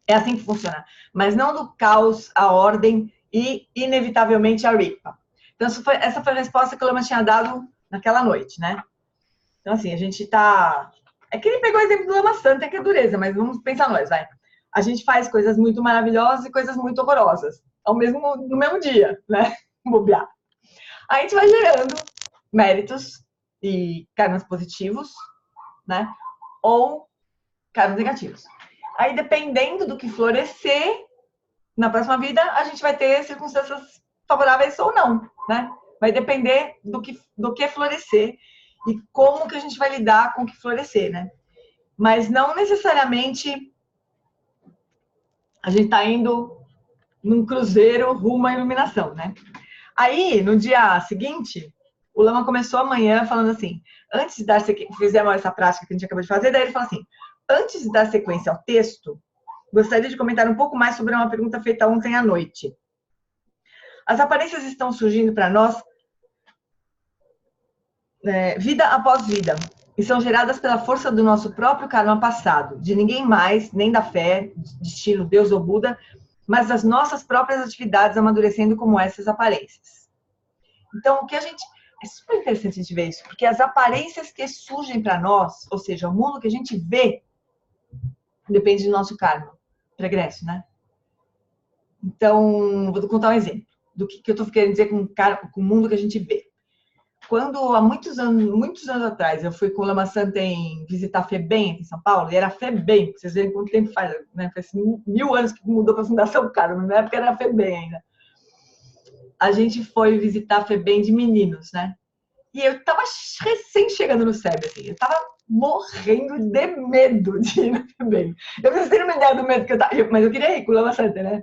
É assim que funciona. Mas não do caos à ordem e, inevitavelmente, a Ripa. Então, essa foi a resposta que o Lama tinha dado naquela noite, né? Então, assim, a gente tá... É que ele pegou o exemplo do Lama Santa, que é dureza, mas vamos pensar nós, vai. A gente faz coisas muito maravilhosas e coisas muito horrorosas, no mesmo dia, né? Bobear. Aí a gente vai gerando méritos e karmas positivos, né? Ou karmas negativos. Aí, dependendo do que florescer na próxima vida, a gente vai ter circunstâncias favoráveis ou não, né? Vai depender do que florescer e como que a gente vai lidar com o que florescer, né? Mas não necessariamente a gente tá indo num cruzeiro rumo à iluminação, né? Aí, no dia seguinte, o Lama começou amanhã falando assim, antes de dar sequência, fizemos essa prática que a gente acabou de fazer, daí ele falou assim, antes de dar sequência ao texto, gostaria de comentar um pouco mais sobre uma pergunta feita ontem à noite. As aparências estão surgindo para nós vida após vida, e são geradas pela força do nosso próprio karma passado, de ninguém mais, nem da fé, destino, Deus ou Buda, mas das nossas próprias atividades amadurecendo como essas aparências. Então, o que a gente... É super interessante a gente ver isso, porque as aparências que surgem para nós, ou seja, o mundo que a gente vê, depende do nosso karma, pregresso, né? Então, vou contar um exemplo do que eu estou querendo dizer com o mundo que a gente vê. Quando, há muitos anos atrás, eu fui com o Lama Santem visitar a FEBEM aqui em São Paulo, e era a FEBEM, pra vocês verem quanto tempo faz, né? Faz 1000 anos que mudou para a Fundação Karma, na época era a FEBEM ainda. A gente foi visitar a FEBEM de meninos, né? E eu tava recém chegando no SEB, assim, eu tava morrendo de medo de ir na FEBEM. Eu não tenho uma ideia do medo que eu tava, mas eu queria ir com o Lama Santem, né?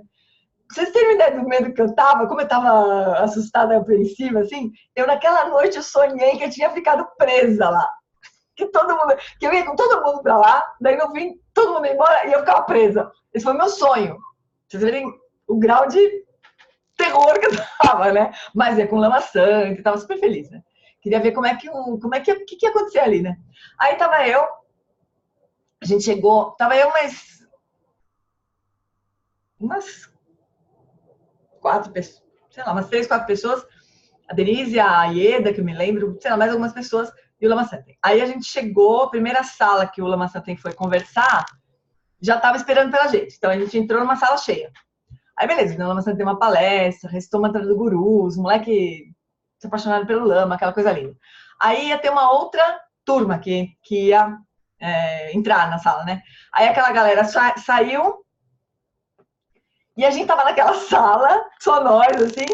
Vocês têm uma ideia do medo que eu tava? Como eu tava assustada, apreensiva, assim? Eu, naquela noite, eu sonhei que eu tinha ficado presa lá. Que eu ia com todo mundo pra lá, daí no fim, todo mundo ia embora e eu ficava presa. Esse foi meu sonho. Vocês verem o grau de terror que eu tava, né? Mas é com Lama Santem, eu tava super feliz, né? Queria ver o que ia acontecer ali, né? Aí tava eu, a gente chegou, tava eu umas 4 pessoas, sei lá, umas 3, 4 pessoas, a Denise, a Ieda, que eu me lembro, sei lá, mais algumas pessoas, e o Lama Santem. Aí a gente chegou, a primeira sala que o Lama Santem foi conversar, já estava esperando pela gente. Então a gente entrou numa sala cheia. Aí beleza, o Lama Santem tem uma palestra, recitou o mantra do guru, os moleque se apaixonaram pelo Lama, aquela coisa linda. Aí ia ter uma outra turma que ia entrar na sala, né? Aí aquela galera saiu, e a gente tava naquela sala, só nós, assim,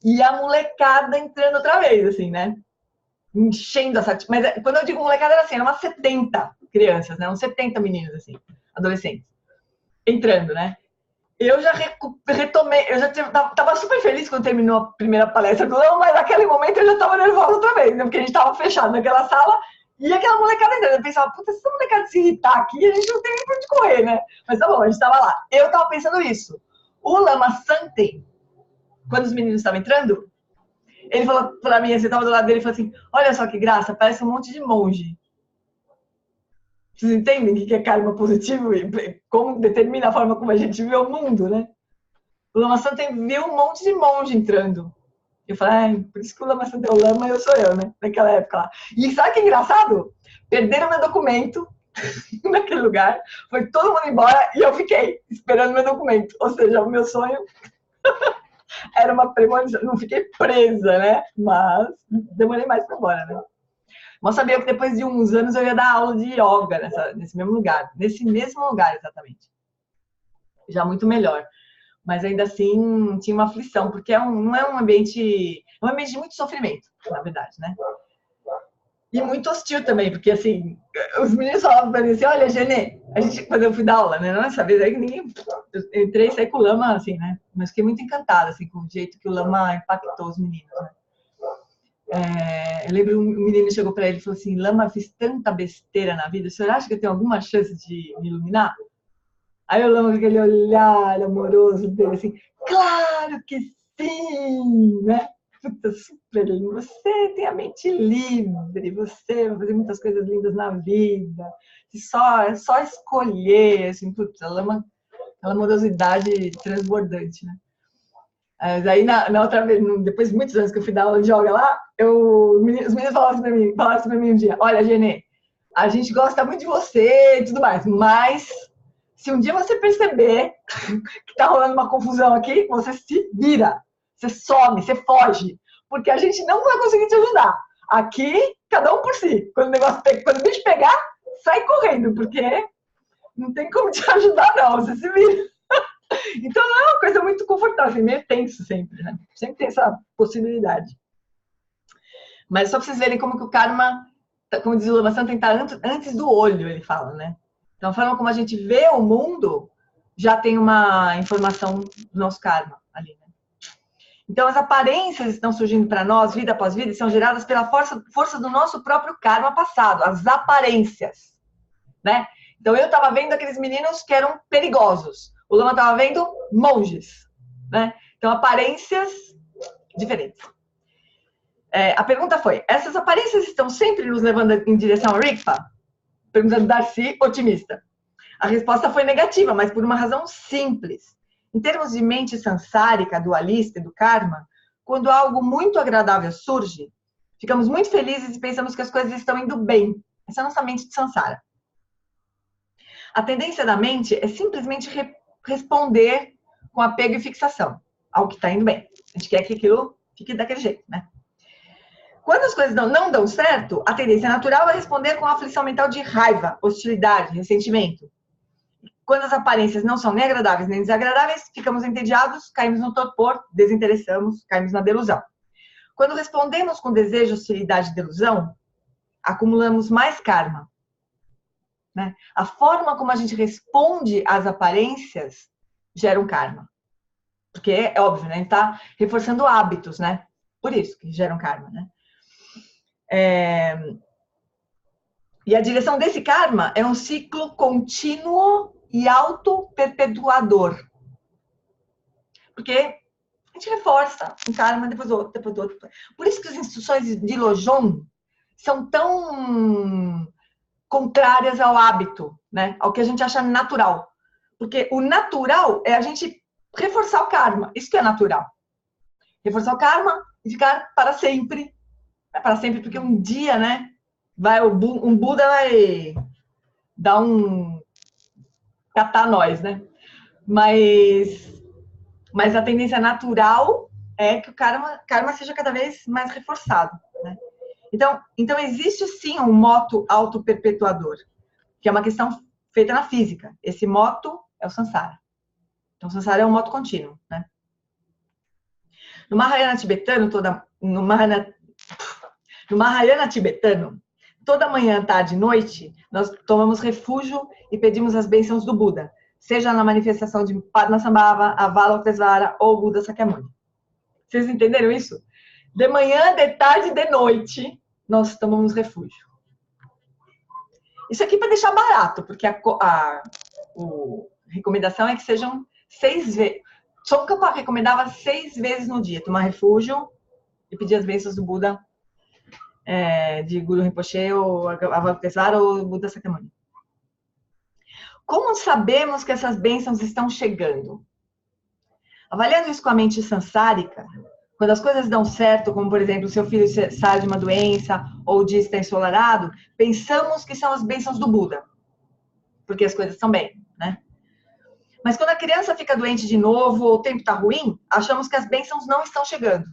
e a molecada entrando outra vez, assim, né? Enchendo essa... Mas quando eu digo molecada, era assim, eram umas 70 crianças, né? Uns 70 meninos, assim, adolescentes, entrando, né? Eu já retomei, eu já tava super feliz quando terminou a primeira palestra do Lama, mas naquele momento eu já tava nervosa outra vez, né? Porque a gente tava fechado naquela sala e aquela molecada entrando. Eu pensava, puta, se essa molecada se irritar aqui, a gente não tem nem pra onde correr, né? Mas tá bom, a gente tava lá. Eu tava pensando isso. O Lama Santem, quando os meninos estavam entrando, ele falou pra mim, você tava do lado dele e falou assim, olha só que graça, parece um monte de monge. Vocês entendem o que é karma positivo e como determina a forma como a gente vê o mundo, né? O Lama Santem viu um monte de monge entrando. Eu falei, por isso que o Lama Santem é o Lama e eu sou eu, né? Naquela época lá. E sabe que engraçado? Perderam meu documento naquele lugar, foi todo mundo embora e eu fiquei esperando meu documento. Ou seja, o meu sonho era uma premonição. Não fiquei presa, né? Mas demorei mais para embora, né? Mas sabia que depois de uns anos eu ia dar aula de yoga nesse mesmo lugar. Nesse mesmo lugar, exatamente. Já muito melhor. Mas ainda assim tinha uma aflição, porque não é um ambiente... É um ambiente de muito sofrimento, na verdade, né? E muito hostil também, porque assim, os meninos falavam pra mim assim, olha, Genê, quando eu fui dar aula, né? Nessa vez aí eu entrei e saí com o Lama, assim, né? Mas fiquei muito encantada, assim, com o jeito que o Lama impactou os meninos, né? Eu lembro um menino chegou para ele e falou assim: Lama, fiz tanta besteira na vida, o senhor acha que eu tenho alguma chance de me iluminar? Aí o Lama com aquele olhar amoroso dele assim: claro que sim, né? Puta, super lindo. Você tem a mente livre, você vai fazer muitas coisas lindas na vida. É só escolher, assim, putz, Lama, aquela amorosidade transbordante, né? Mas aí, na outra vez, depois de muitos anos que eu fui dar aula de yoga lá, os meninos falaram assim pra mim um dia: olha, Genê, a gente gosta muito de você e tudo mais, mas se um dia você perceber que tá rolando uma confusão aqui, você se vira, você some, você foge, porque a gente não vai conseguir te ajudar. Aqui, cada um por si. Quando o bicho pegar, sai correndo, porque não tem como te ajudar, não, você se vira. Então não é uma coisa muito confortável, assim, meio tenso sempre, né? Sempre tem essa possibilidade. Mas só para vocês verem como que o karma, como diz o Lama Santa, tem que estar antes do olho, ele fala, né? Então a forma como a gente vê o mundo já tem uma informação do nosso karma ali, né? Então as aparências estão surgindo para nós, vida após vida, e são geradas pela força do nosso próprio karma passado, as aparências, né? Então eu estava vendo aqueles meninos que eram perigosos. O Lama estava vendo monges, né? Então, aparências diferentes. A pergunta foi: essas aparências estão sempre nos levando em direção a Rigpa? Pergunta do Darcy, otimista. A resposta foi negativa, mas por uma razão simples. Em termos de mente sansárica, dualista e do karma, quando algo muito agradável surge, ficamos muito felizes e pensamos que as coisas estão indo bem. Essa é a nossa mente de sansara. A tendência da mente é simplesmente responder com apego e fixação ao que está indo bem. A gente quer que aquilo fique daquele jeito, né? Quando as coisas não dão certo, a tendência natural é responder com a aflição mental de raiva, hostilidade, ressentimento. Quando as aparências não são nem agradáveis nem desagradáveis, ficamos entediados, caímos no torpor, desinteressamos, caímos na delusão. Quando respondemos com desejo, hostilidade e delusão, acumulamos mais karma. Né? A forma como a gente responde às aparências gera um karma. Porque é óbvio, né? A gente está reforçando hábitos, né? Por isso que gera um karma, né? E a direção desse karma é um ciclo contínuo e auto-perpetuador. Porque a gente reforça um karma depois do outro, depois do outro. Por isso que as instruções de Lojong são tão contrárias ao hábito, né? Ao que a gente acha natural. Porque o natural é a gente reforçar o karma. Isso que é natural. Reforçar o karma e ficar para sempre. É para sempre, porque um dia, né? Um Buda vai dar catar nós, né? Mas a tendência natural é que o karma seja cada vez mais reforçado, né? Então existe sim um moto auto-perpetuador, que é uma questão feita na física. Esse moto é o samsara. Então, o samsara é um moto contínuo, né? No Mahayana tibetano, toda manhã, tarde e noite, nós tomamos refúgio e pedimos as bênçãos do Buda, seja na manifestação de Padmasambhava, Avalokitesvara ou Buda Sakyamuni. Vocês entenderam isso? De manhã, de tarde e de noite, nós tomamos refúgio. Isso aqui para deixar barato, porque a recomendação é que sejam 6 vezes. Tsongkhapa recomendava 6 vezes no dia tomar refúgio e pedir as bênçãos do Buda, de Guru Rinpoche, ou Avalokitesvara ou Buda Sakyamuni. Como sabemos que essas bênçãos estão chegando? Avaliando isso com a mente sansárica, quando as coisas dão certo, como por exemplo, seu filho sai de uma doença ou o dia está ensolarado, pensamos que são as bênçãos do Buda, porque as coisas estão bem, né? Mas quando a criança fica doente de novo ou o tempo está ruim, achamos que as bênçãos não estão chegando.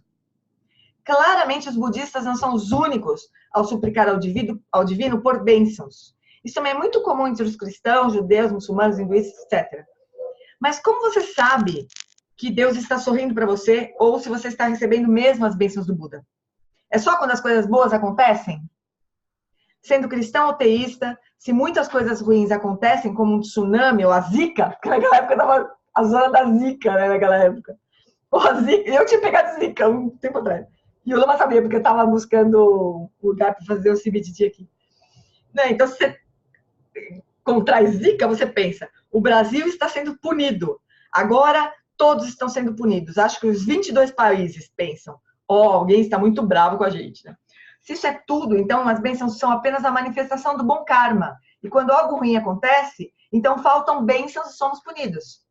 Claramente, os budistas não são os únicos ao suplicar ao divino por bênçãos. Isso também é muito comum entre os cristãos, judeus, muçulmanos, hinduístas, etc. Mas como você sabe que Deus está sorrindo para você ou se você está recebendo mesmo as bênçãos do Buda? É só quando as coisas boas acontecem? Sendo cristão ou teísta, se muitas coisas ruins acontecem, como um tsunami ou a zika, porque naquela época estava a zona da zika, né, naquela época. Ou a zika, eu tinha pegado zika um tempo atrás. E o Lama sabia, porque eu estava buscando o lugar para fazer o CBT aqui. Né? Então, se você contrai zika, você pensa, o Brasil está sendo punido. Agora, todos estão sendo punidos. Acho que os 22 países pensam, alguém está muito bravo com a gente. Né? Se isso é tudo, então as bênçãos são apenas a manifestação do bom karma. E quando algo ruim acontece, então faltam bênçãos e somos punidos.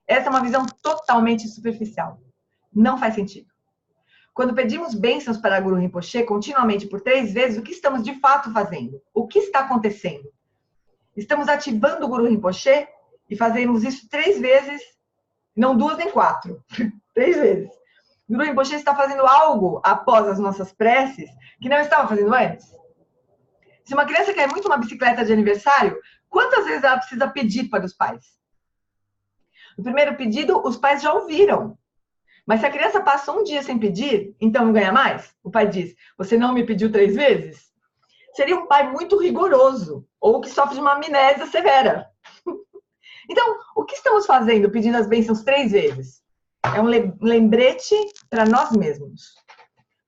Essa é uma visão totalmente superficial. Não faz sentido. Quando pedimos bênçãos para Guru Rinpoche continuamente por 3 vezes, o que estamos de fato fazendo? O que está acontecendo? Estamos ativando o Guru Rinpoche e fazemos isso 3 vezes, não 2 nem 4, 3 vezes. O Guru Rinpoche está fazendo algo após as nossas preces que não estava fazendo antes. Se uma criança quer muito uma bicicleta de aniversário, quantas vezes ela precisa pedir para os pais? No primeiro pedido, os pais já ouviram. Mas se a criança passa um dia sem pedir, então não ganha mais? O pai diz, você não me pediu 3 vezes? Seria um pai muito rigoroso, ou que sofre de uma amnésia severa. Então, o que estamos fazendo pedindo as bênçãos 3 vezes? É um lembrete para nós mesmos.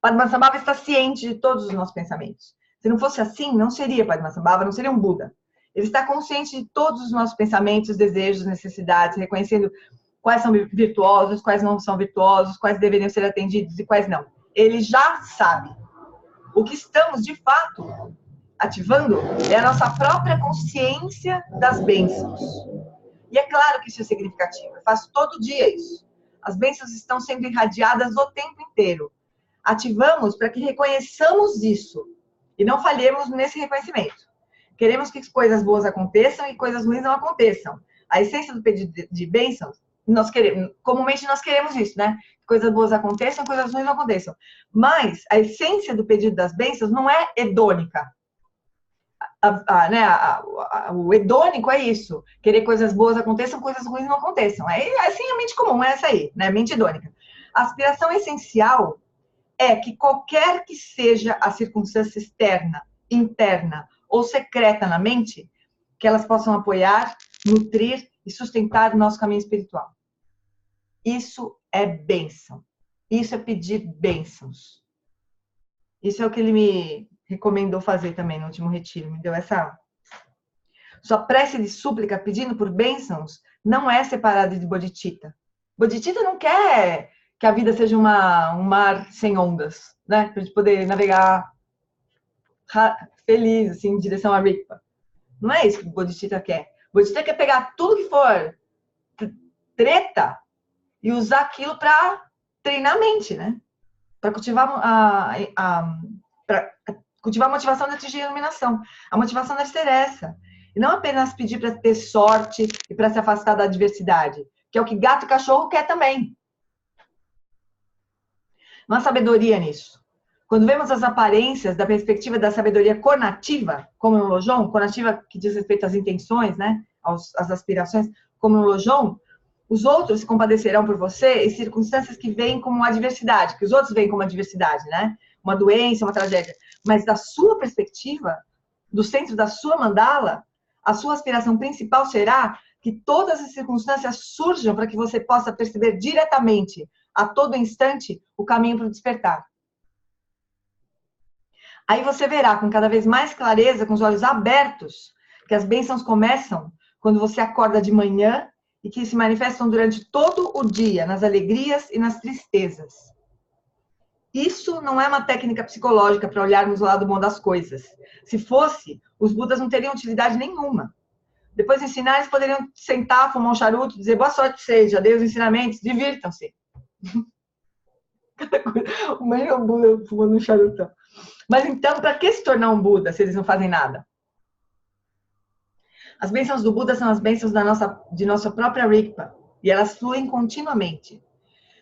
Padmasambhava está ciente de todos os nossos pensamentos. Se não fosse assim, não seria Padmasambhava, não seria um Buda. Ele está consciente de todos os nossos pensamentos, desejos, necessidades, reconhecendo quais são virtuosos, quais não são virtuosos, quais deveriam ser atendidos e quais não. Ele já sabe. O que estamos, de fato, ativando é a nossa própria consciência das bênçãos. E é claro que isso é significativo. Eu faço todo dia isso. As bênçãos estão sendo irradiadas o tempo inteiro. Ativamos para que reconheçamos isso e não falhemos nesse reconhecimento. Queremos que coisas boas aconteçam e coisas ruins não aconteçam. A essência do pedido de bênçãos, comumente nós queremos isso, né? Coisas boas aconteçam, coisas ruins não aconteçam. Mas a essência do pedido das bênçãos não é hedônica. O hedônico é isso. Querer coisas boas aconteçam, coisas ruins não aconteçam. É assim a mente comum, é essa aí, né? Mente hedônica. A aspiração essencial é que qualquer que seja a circunstância externa, interna ou secreta na mente, que elas possam apoiar, nutrir e sustentar o nosso caminho espiritual. Isso é bênção. Isso é pedir bênçãos. Isso é o que ele me recomendou fazer também no último retiro. Me deu essa... Sua prece de súplica pedindo por bênçãos não é separada de bodhicitta. Bodhicitta não quer que a vida seja um mar sem ondas, né? Para a gente poder navegar feliz, assim, em direção a Rigpa. Não é isso que o bodhicitta quer. O bodhicitta quer pegar tudo que for treta e usar aquilo para treinar a mente, né? Para cultivar cultivar a motivação de atingir a iluminação. A motivação deve ser essa. E não apenas pedir para ter sorte e para se afastar da adversidade, que é o que gato e cachorro quer também. Não há sabedoria nisso. Quando vemos as aparências da perspectiva da sabedoria conativa, como no Lojong, conativa que diz respeito às intenções, né? Às aspirações, como no Lojong, os outros se compadecerão por você em circunstâncias que vêm como adversidade, que os outros veem como adversidade, né? Uma doença, uma tragédia. Mas da sua perspectiva, do centro da sua mandala, a sua aspiração principal será que todas as circunstâncias surjam para que você possa perceber diretamente, a todo instante, o caminho para o despertar. Aí você verá com cada vez mais clareza, com os olhos abertos, que as bênçãos começam quando você acorda de manhã e que se manifestam durante todo o dia, nas alegrias e nas tristezas. Isso não é uma técnica psicológica para olharmos o lado bom das coisas. Se fosse, os Budas não teriam utilidade nenhuma. Depois de ensinar, eles poderiam sentar, fumar um charuto, dizer boa sorte para vocês, já dei os ensinamentos, divirtam-se. O melhor Buda fumando um charutão. Mas então, para que se tornar um Buda se eles não fazem nada? As bênçãos do Buda são as bênçãos de nossa própria Rigpa, e elas fluem continuamente.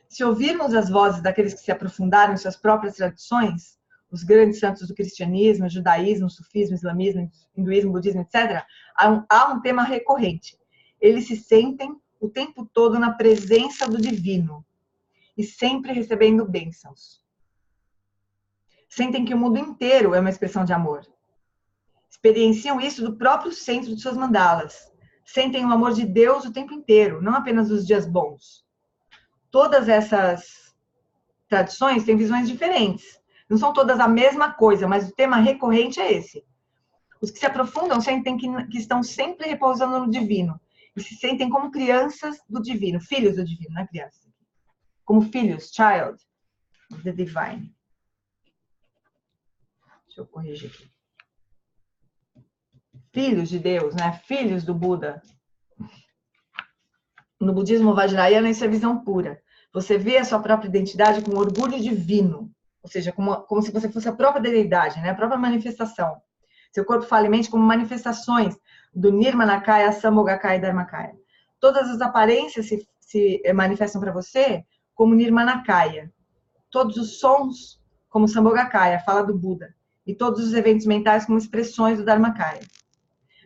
Se ouvirmos as vozes daqueles que se aprofundaram em suas próprias tradições, os grandes santos do cristianismo, judaísmo, sufismo, islamismo, hinduísmo, budismo, etc., há um tema recorrente. Eles se sentem o tempo todo na presença do divino e sempre recebendo bênçãos. Sentem que o mundo inteiro é uma expressão de amor. Experienciam isso do próprio centro de suas mandalas. Sentem o amor de Deus o tempo inteiro, não apenas nos dias bons. Todas essas tradições têm visões diferentes. Não são todas a mesma coisa, mas o tema recorrente é esse. Os que se aprofundam sentem que estão sempre repousando no divino e se sentem como crianças do divino, filhos do divino, não é crianças. Como filhos, child of the divine. Deixa eu corrigir aqui. Filhos de Deus, né? Filhos do Buda. No budismo vajrayana, isso é visão pura. Você vê a sua própria identidade com orgulho divino. Ou seja, como se você fosse a própria deidade, né? A própria manifestação. Seu corpo fala e mente como manifestações do Nirmanakaya, Sambhogakaya e Dharmakaya. Todas as aparências se manifestam para você como Nirmanakaya. Todos os sons como Sambhogakaya, fala do Buda. E todos os eventos mentais como expressões do Dharmakaya.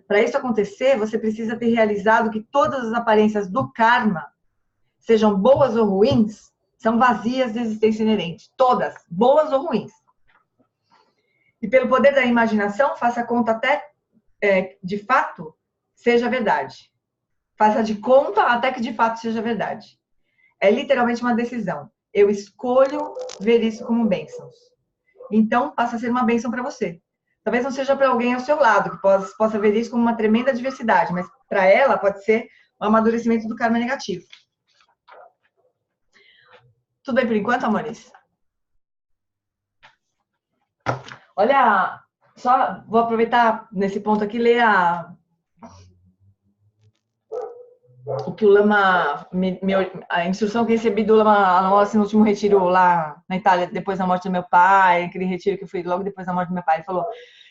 Para isso acontecer, você precisa ter realizado que todas as aparências do karma, sejam boas ou ruins, são vazias de existência inerente. Todas, boas ou ruins. E pelo poder da imaginação, faça conta até, de fato, seja verdade. Faça de conta até que de fato seja verdade. É literalmente uma decisão. Eu escolho ver isso como bênçãos. Então, passa a ser uma bênção para você. Talvez não seja para alguém ao seu lado, que possa ver isso como uma tremenda adversidade, mas para ela pode ser um amadurecimento do karma negativo. Tudo bem por enquanto, amores? Olha, só vou aproveitar nesse ponto aqui, ler o que o Lama, a instrução que recebi do Lama assim, no último retiro lá na Itália, depois da morte do meu pai, aquele retiro que eu fui logo depois da morte do meu pai, ele falou: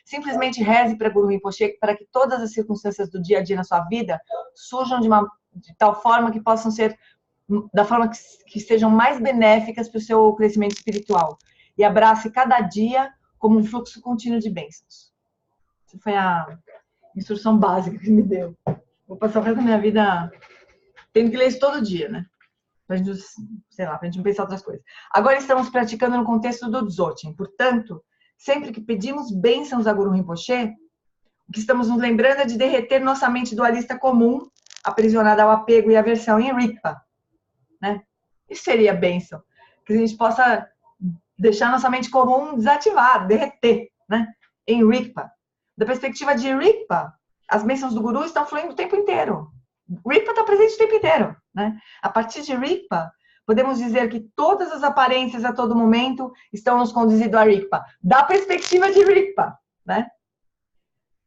simplesmente reze para Guru Rinpoche para que todas as circunstâncias do dia a dia na sua vida surjam de tal forma que possam ser, da forma que sejam mais benéficas para o seu crescimento espiritual. E abrace cada dia como um fluxo contínuo de bênçãos. Essa foi a instrução básica que ele me deu. Vou passar o resto da minha vida tendo que ler isso todo dia, né? Pra gente, sei lá, pra gente não pensar outras coisas. Agora estamos praticando no contexto do Dzogchen. Portanto, sempre que pedimos bênçãos a Guru Rinpoche, o que estamos nos lembrando é de derreter nossa mente dualista comum, aprisionada ao apego e aversão em Rigpa, né? Isso seria bênção. Que a gente possa deixar nossa mente comum desativada, derreter, né? Em Rigpa. Da perspectiva de Rigpa, as bênçãos do Guru estão fluindo o tempo inteiro. Rigpa está presente o tempo inteiro, né? A partir de Rigpa, podemos dizer que todas as aparências a todo momento estão nos conduzindo a Rigpa. Da perspectiva de Rigpa, né?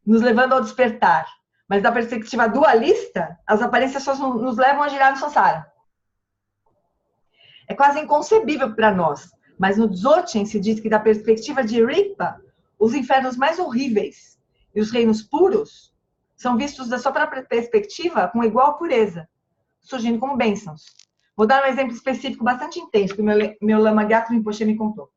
Nos levando ao despertar. Mas da perspectiva dualista, as aparências só nos levam a girar no samsara. É quase inconcebível para nós. Mas no Dzogchen se diz que da perspectiva de Rigpa, os infernos mais horríveis e os reinos puros são vistos da sua própria perspectiva com igual pureza, surgindo como bênçãos. Vou dar um exemplo específico bastante intenso que o meu Lama Gyatso Rinpoche me contou.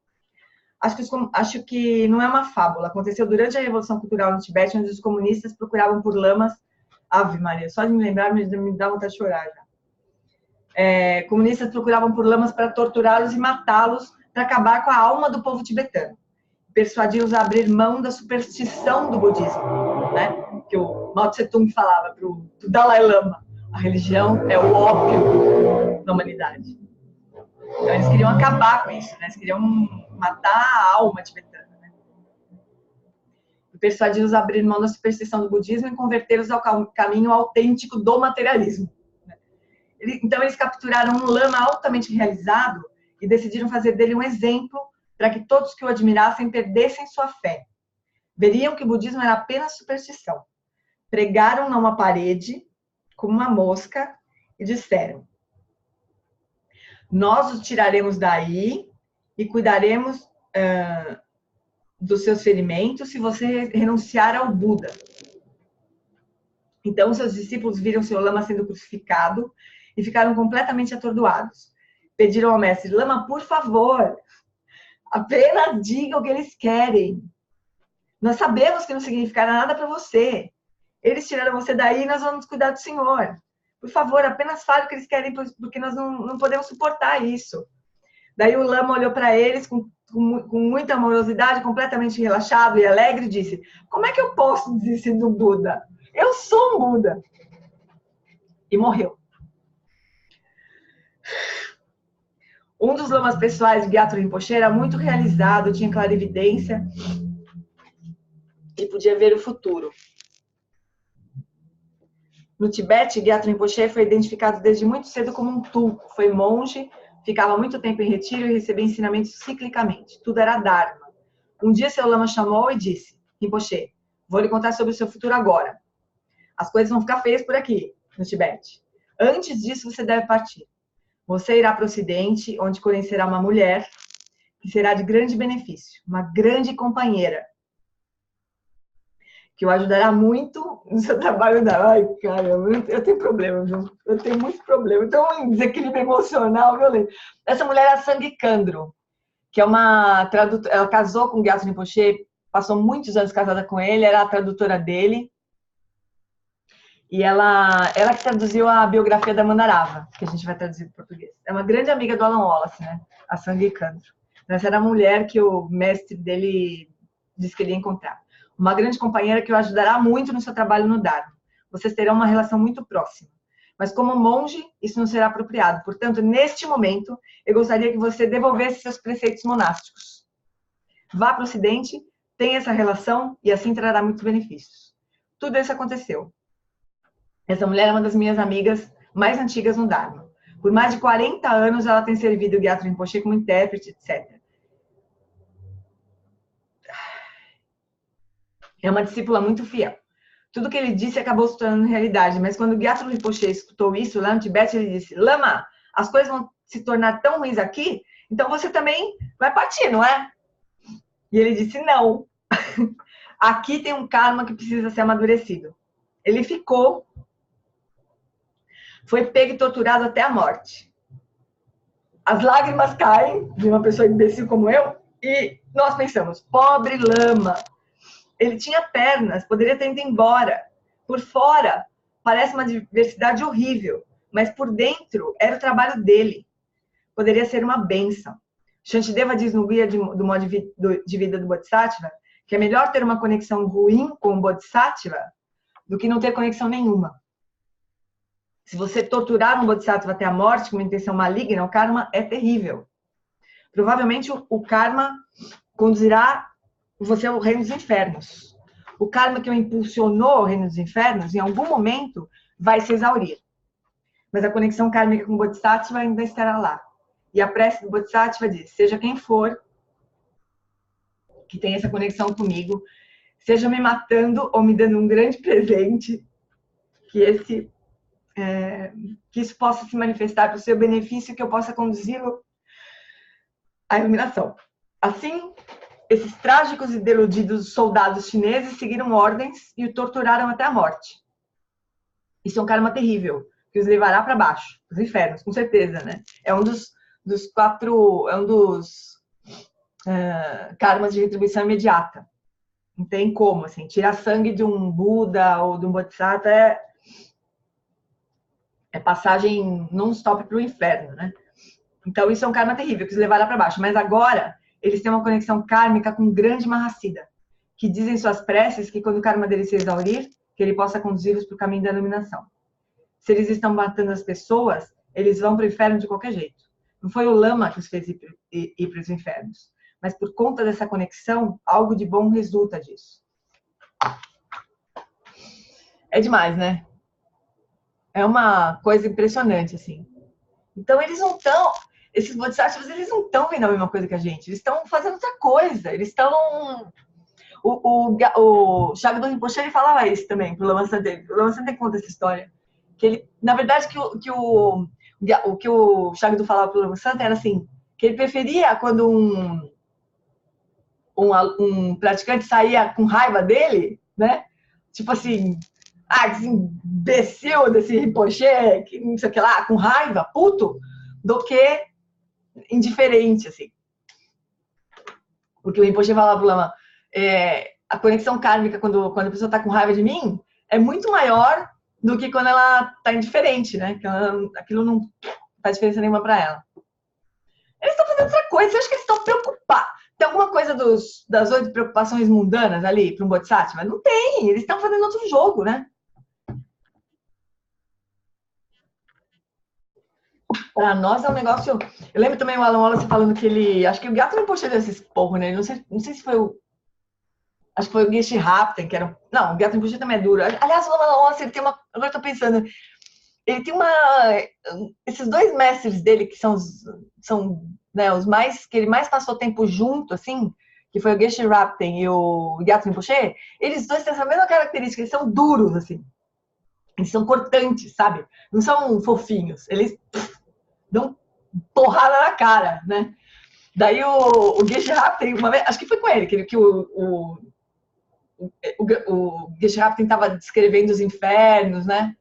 Acho que não é uma fábula. Aconteceu durante a Revolução Cultural no Tibete, onde os comunistas procuravam por lamas. Ave Maria, só de me lembrar me dá vontade de chorar já. Comunistas procuravam por lamas para torturá-los e matá-los para acabar com a alma do povo tibetano. Persuadi-los a abrir mão da superstição do budismo, né? Que o Mao Tse Tung falava para o Dalai Lama. A religião é o ópio da humanidade. Então, eles queriam acabar com isso, né? Eles queriam matar a alma tibetana, né? E persuadi-los a abrir mão da superstição do budismo e convertê-los ao caminho autêntico do materialismo. Então, eles capturaram um lama altamente realizado e decidiram fazer dele um exemplo para que todos que o admirassem perdessem sua fé. Veriam que o budismo era apenas superstição. Pregaram numa parede, como uma mosca, e disseram: nós os tiraremos daí e cuidaremos dos seus ferimentos se você renunciar ao Buda. Então, seus discípulos viram seu lama sendo crucificado e ficaram completamente atordoados. Pediram ao mestre: Lama, por favor, apenas diga o que eles querem. Nós sabemos que não significará nada para você. Eles tiraram você daí e nós vamos cuidar do Senhor. Por favor, apenas fale o que eles querem, porque nós não podemos suportar isso. Daí o Lama olhou para eles com muita amorosidade, completamente relaxado e alegre, e disse: como é que eu posso desistir do Buda? Eu sou um Buda. E morreu. Um dos lamas pessoais de Gyatso Rinpoche era muito realizado, tinha clarividência e podia ver o futuro. No Tibete, Gyatso Rinpoche foi identificado desde muito cedo como um tulco. Foi monge, ficava muito tempo em retiro e recebia ensinamentos ciclicamente. Tudo era Dharma. Um dia seu lama chamou e disse: Rinpoche, vou lhe contar sobre o seu futuro agora. As coisas vão ficar feias por aqui, no Tibete. Antes disso, você deve partir. Você irá para o Ocidente, onde conhecerá uma mulher que será de grande benefício, uma grande companheira, que o ajudará muito no seu trabalho da... Ai, cara, eu tenho problema, viu? Eu tenho muito problema. Eu tenho um desequilíbrio emocional violento. Essa mulher é a Sangye Khandro, que é uma tradutora. Ela casou com o Gyatso Rinpoche, passou muitos anos casada com ele, era a tradutora dele. E ela que traduziu a biografia da Mandarava, que a gente vai traduzir para o português. É uma grande amiga do Alan Wallace, né? A Sangye Khandro. Essa era a mulher que o mestre dele disse que ele ia encontrar. Uma grande companheira que o ajudará muito no seu trabalho no Dharma. Vocês terão uma relação muito próxima. Mas como monge, isso não será apropriado. Portanto, neste momento, eu gostaria que você devolvesse seus preceitos monásticos. Vá para o Ocidente, tenha essa relação e assim trará muitos benefícios. Tudo isso aconteceu. Essa mulher é uma das minhas amigas mais antigas no Dharma. Por mais de 40 anos, ela tem servido o Gyatso Rinpoche como intérprete, etc. É uma discípula muito fiel. Tudo que ele disse acabou se tornando realidade, mas quando o Gyatso Rinpoche escutou isso lá no Tibete, ele disse: Lama, as coisas vão se tornar tão ruins aqui, então você também vai partir, não é? E ele disse: não. Aqui tem um karma que precisa ser amadurecido. Ele ficou, foi pego e torturado até a morte. As lágrimas caem de uma pessoa imbecil como eu e nós pensamos: pobre lama. Ele tinha pernas, poderia ter ido embora. Por fora, parece uma diversidade horrível, mas por dentro era o trabalho dele. Poderia ser uma bênção. Shantideva diz no Guia do Modo de Vida do Bodhisattva que é melhor ter uma conexão ruim com o Bodhisattva do que não ter conexão nenhuma. Se você torturar um Bodhisattva até a morte com uma intenção maligna, o karma é terrível. Provavelmente o karma conduzirá você ao reino dos infernos. O karma que o impulsionou ao reino dos infernos, em algum momento, vai se exaurir. Mas a conexão kármica com o Bodhisattva ainda estará lá. E a prece do Bodhisattva diz: seja quem for que tem essa conexão comigo, seja me matando ou me dando um grande presente, que isso possa se manifestar para o seu benefício, que eu possa conduzi-lo à iluminação. Assim, esses trágicos e deludidos soldados chineses seguiram ordens e o torturaram até a morte. Isso é um karma terrível, que os levará para baixo, os infernos, com certeza, né? É um dos karmas de retribuição imediata. Não tem como, assim, tirar sangue de um Buda ou de um Bodhisattva é passagem non-stop para o inferno, né? Então isso é um karma terrível, que os levará para baixo. Mas agora eles têm uma conexão kármica com o grande Mahasiddha, que dizem suas preces que quando o karma deles se exaurir, que ele possa conduzi-los para o caminho da iluminação. Se eles estão matando as pessoas, eles vão para o inferno de qualquer jeito. Não foi o lama que os fez ir para os infernos, mas por conta dessa conexão, algo de bom resulta disso. É demais, né? É uma coisa impressionante, assim. Então eles não estão... Esses bodhisattvas, eles não estão vendo a mesma coisa que a gente. Eles estão fazendo outra coisa. Eles estão... O Shagdo Rinpoche, ele falava isso também pro Lama Santei. O Lama Santei conta essa história. Que ele, na verdade, o que o Shagdo falava pro Lama Santei era assim, que ele preferia quando um praticante saía com raiva dele, né? Tipo assim, esse imbecil desse Rinpoche, que não sei o que lá, com raiva, puto, do que indiferente, assim. Porque o Rinpoche falava pro Lama, a conexão kármica, quando a pessoa está com raiva de mim, é muito maior do que quando ela está indiferente, né? Que aquilo não faz diferença nenhuma para ela. Eles estão fazendo outra coisa, eu acho que eles estão preocupados. Tem alguma coisa das 8 preocupações mundanas ali para um Bodhisattva? Não tem, eles estão fazendo outro jogo, né? Para nós é um negócio... Eu lembro também o Alan Wallace falando que ele... Acho que o Gato não puxou desse esporro, né? Não sei se foi o... Acho que foi o Geshe Rapten, que era... Não, o Gato Rinpoche também é duro. Aliás, o Alan Wallace, ele tem uma... Agora eu tô pensando... Ele tem uma... Esses dois mestres dele, que são né, os mais... Que ele mais passou tempo junto, assim... Que foi o Geshe Rapten e o Gato Rinpoche. Eles dois têm essa mesma característica. Eles são duros, assim. Eles são cortantes, sabe? Não são fofinhos. Eles dão porrada na cara, né? Daí o Geshe Rapten, uma vez... Acho que foi com ele, que o Geshe Rapten estava descrevendo os infernos, né?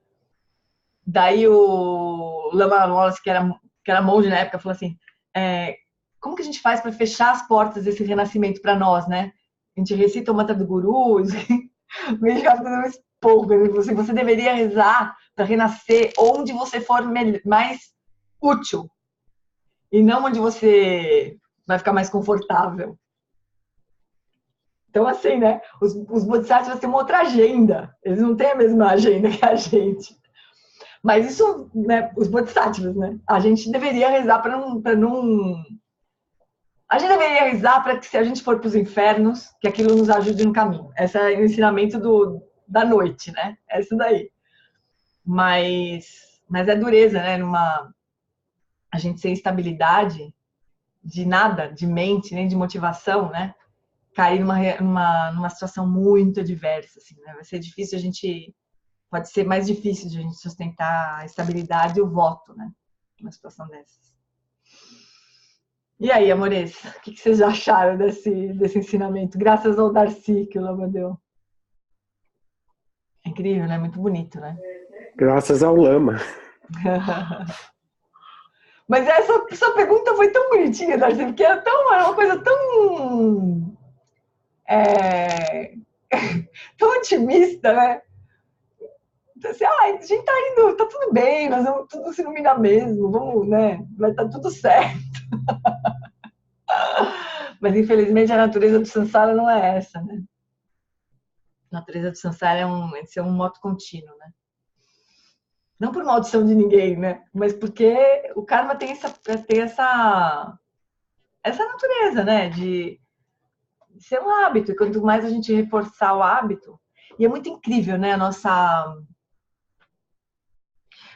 Daí o Lama Wallace, que era monge na época, falou assim, como que a gente faz para fechar as portas desse renascimento para nós, né? A gente recita o mantra do guru, o Geshe Rapten deu um esporro, ele falou assim, você deveria rezar para renascer onde você for mais útil e não onde você vai ficar mais confortável. Então, assim, né? Os bodhisattvas têm uma outra agenda. Eles não têm a mesma agenda que a gente. Mas isso, né? Os bodhisattvas, né? A gente deveria rezar para não... A gente deveria rezar para que, se a gente for para os infernos, que aquilo nos ajude no caminho. Esse é o ensinamento da noite, né? É isso daí. Mas é dureza, né? A gente sem estabilidade de nada, de mente, nem de motivação, né? Cair numa situação muito adversa, assim, né? Vai ser difícil pode ser mais difícil de a gente sustentar a estabilidade e o voto, né? Numa situação dessas. E aí, amores, o que vocês acharam desse ensinamento? Graças ao Darcy que o Lama deu. É incrível, né? Muito bonito, né? Graças ao Lama. Mas essa pergunta foi tão bonitinha, Darcy, porque era uma coisa tão... tão otimista, né? Assim, a gente tá indo, tá tudo bem, nós vamos tudo se iluminar mesmo, vamos, né? Vai estar tudo certo. Mas infelizmente a natureza do samsara não é essa, né? A natureza do samsara é ser um moto contínuo, né? Não por maldição de ninguém, né? Mas porque o karma tem essa natureza, né? De ser um hábito. E quanto mais a gente reforçar o hábito... E é muito incrível, né?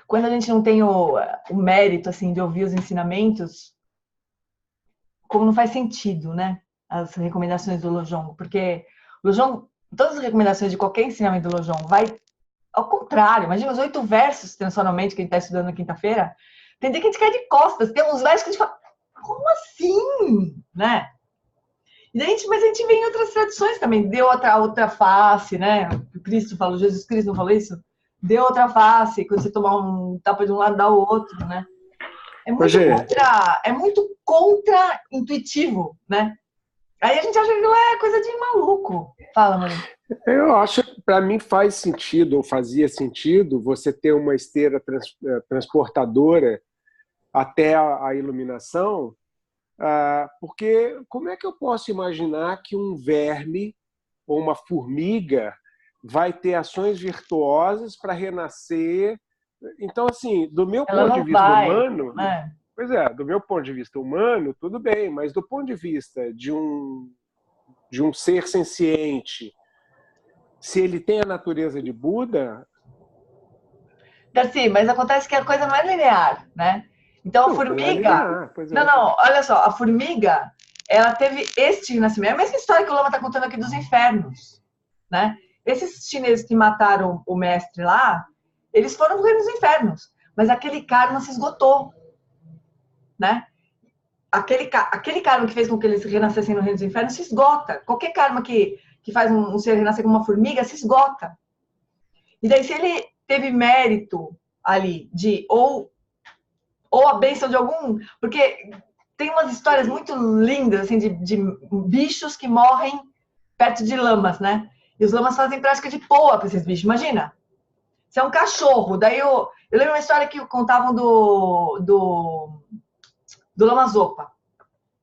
Quando a gente não tem o mérito, assim, de ouvir os ensinamentos, como não faz sentido, né? As recomendações do Lojong. Porque o Lojong, todas as recomendações de qualquer ensinamento do Lojong vai ao contrário. Imagina os 8 versos tradicionalmente que a gente está estudando na quinta-feira. Tem dia que a gente cai de costas. Tem uns versos que a gente fala, como assim? Né? Mas a gente vê em outras tradições também. Deu outra face, né? O Cristo falou, Jesus Cristo não falou isso? Deu outra face, quando você tomar um tapa de um lado, dá o outro, né? É muito contra-intuitivo, né? Aí a gente acha que não é coisa de maluco. Fala, Maria. Eu acho que para mim faz sentido, ou fazia sentido, você ter uma esteira transportadora até a iluminação, porque como é que eu posso imaginar que um verme ou uma formiga vai ter ações virtuosas para renascer? Então, assim, do meu ponto de vista humano, pois é, do meu ponto de vista humano, tudo bem, mas do ponto de vista de um ser senciente, se ele tem a natureza de Buda... Darcy, mas acontece que a coisa não é linear, né? Então a formiga... Não, olha só, a formiga, ela teve este renascimento. É a mesma história que o Lama está contando aqui dos infernos, né? Esses chineses que mataram o mestre lá, eles foram para os infernos, mas aquele karma se esgotou, né? Aquele karma que fez com que eles renascessem no reino dos infernos se esgota. Qualquer karma que faz um ser renascer como uma formiga se esgota. E daí, se ele teve mérito ali de ou a bênção de algum... Porque tem umas histórias muito lindas, assim, de bichos que morrem perto de lamas, né? E os lamas fazem prática de poa para esses bichos. Imagina. Você é um cachorro. Daí eu lembro uma história que contavam do Lama Zopa.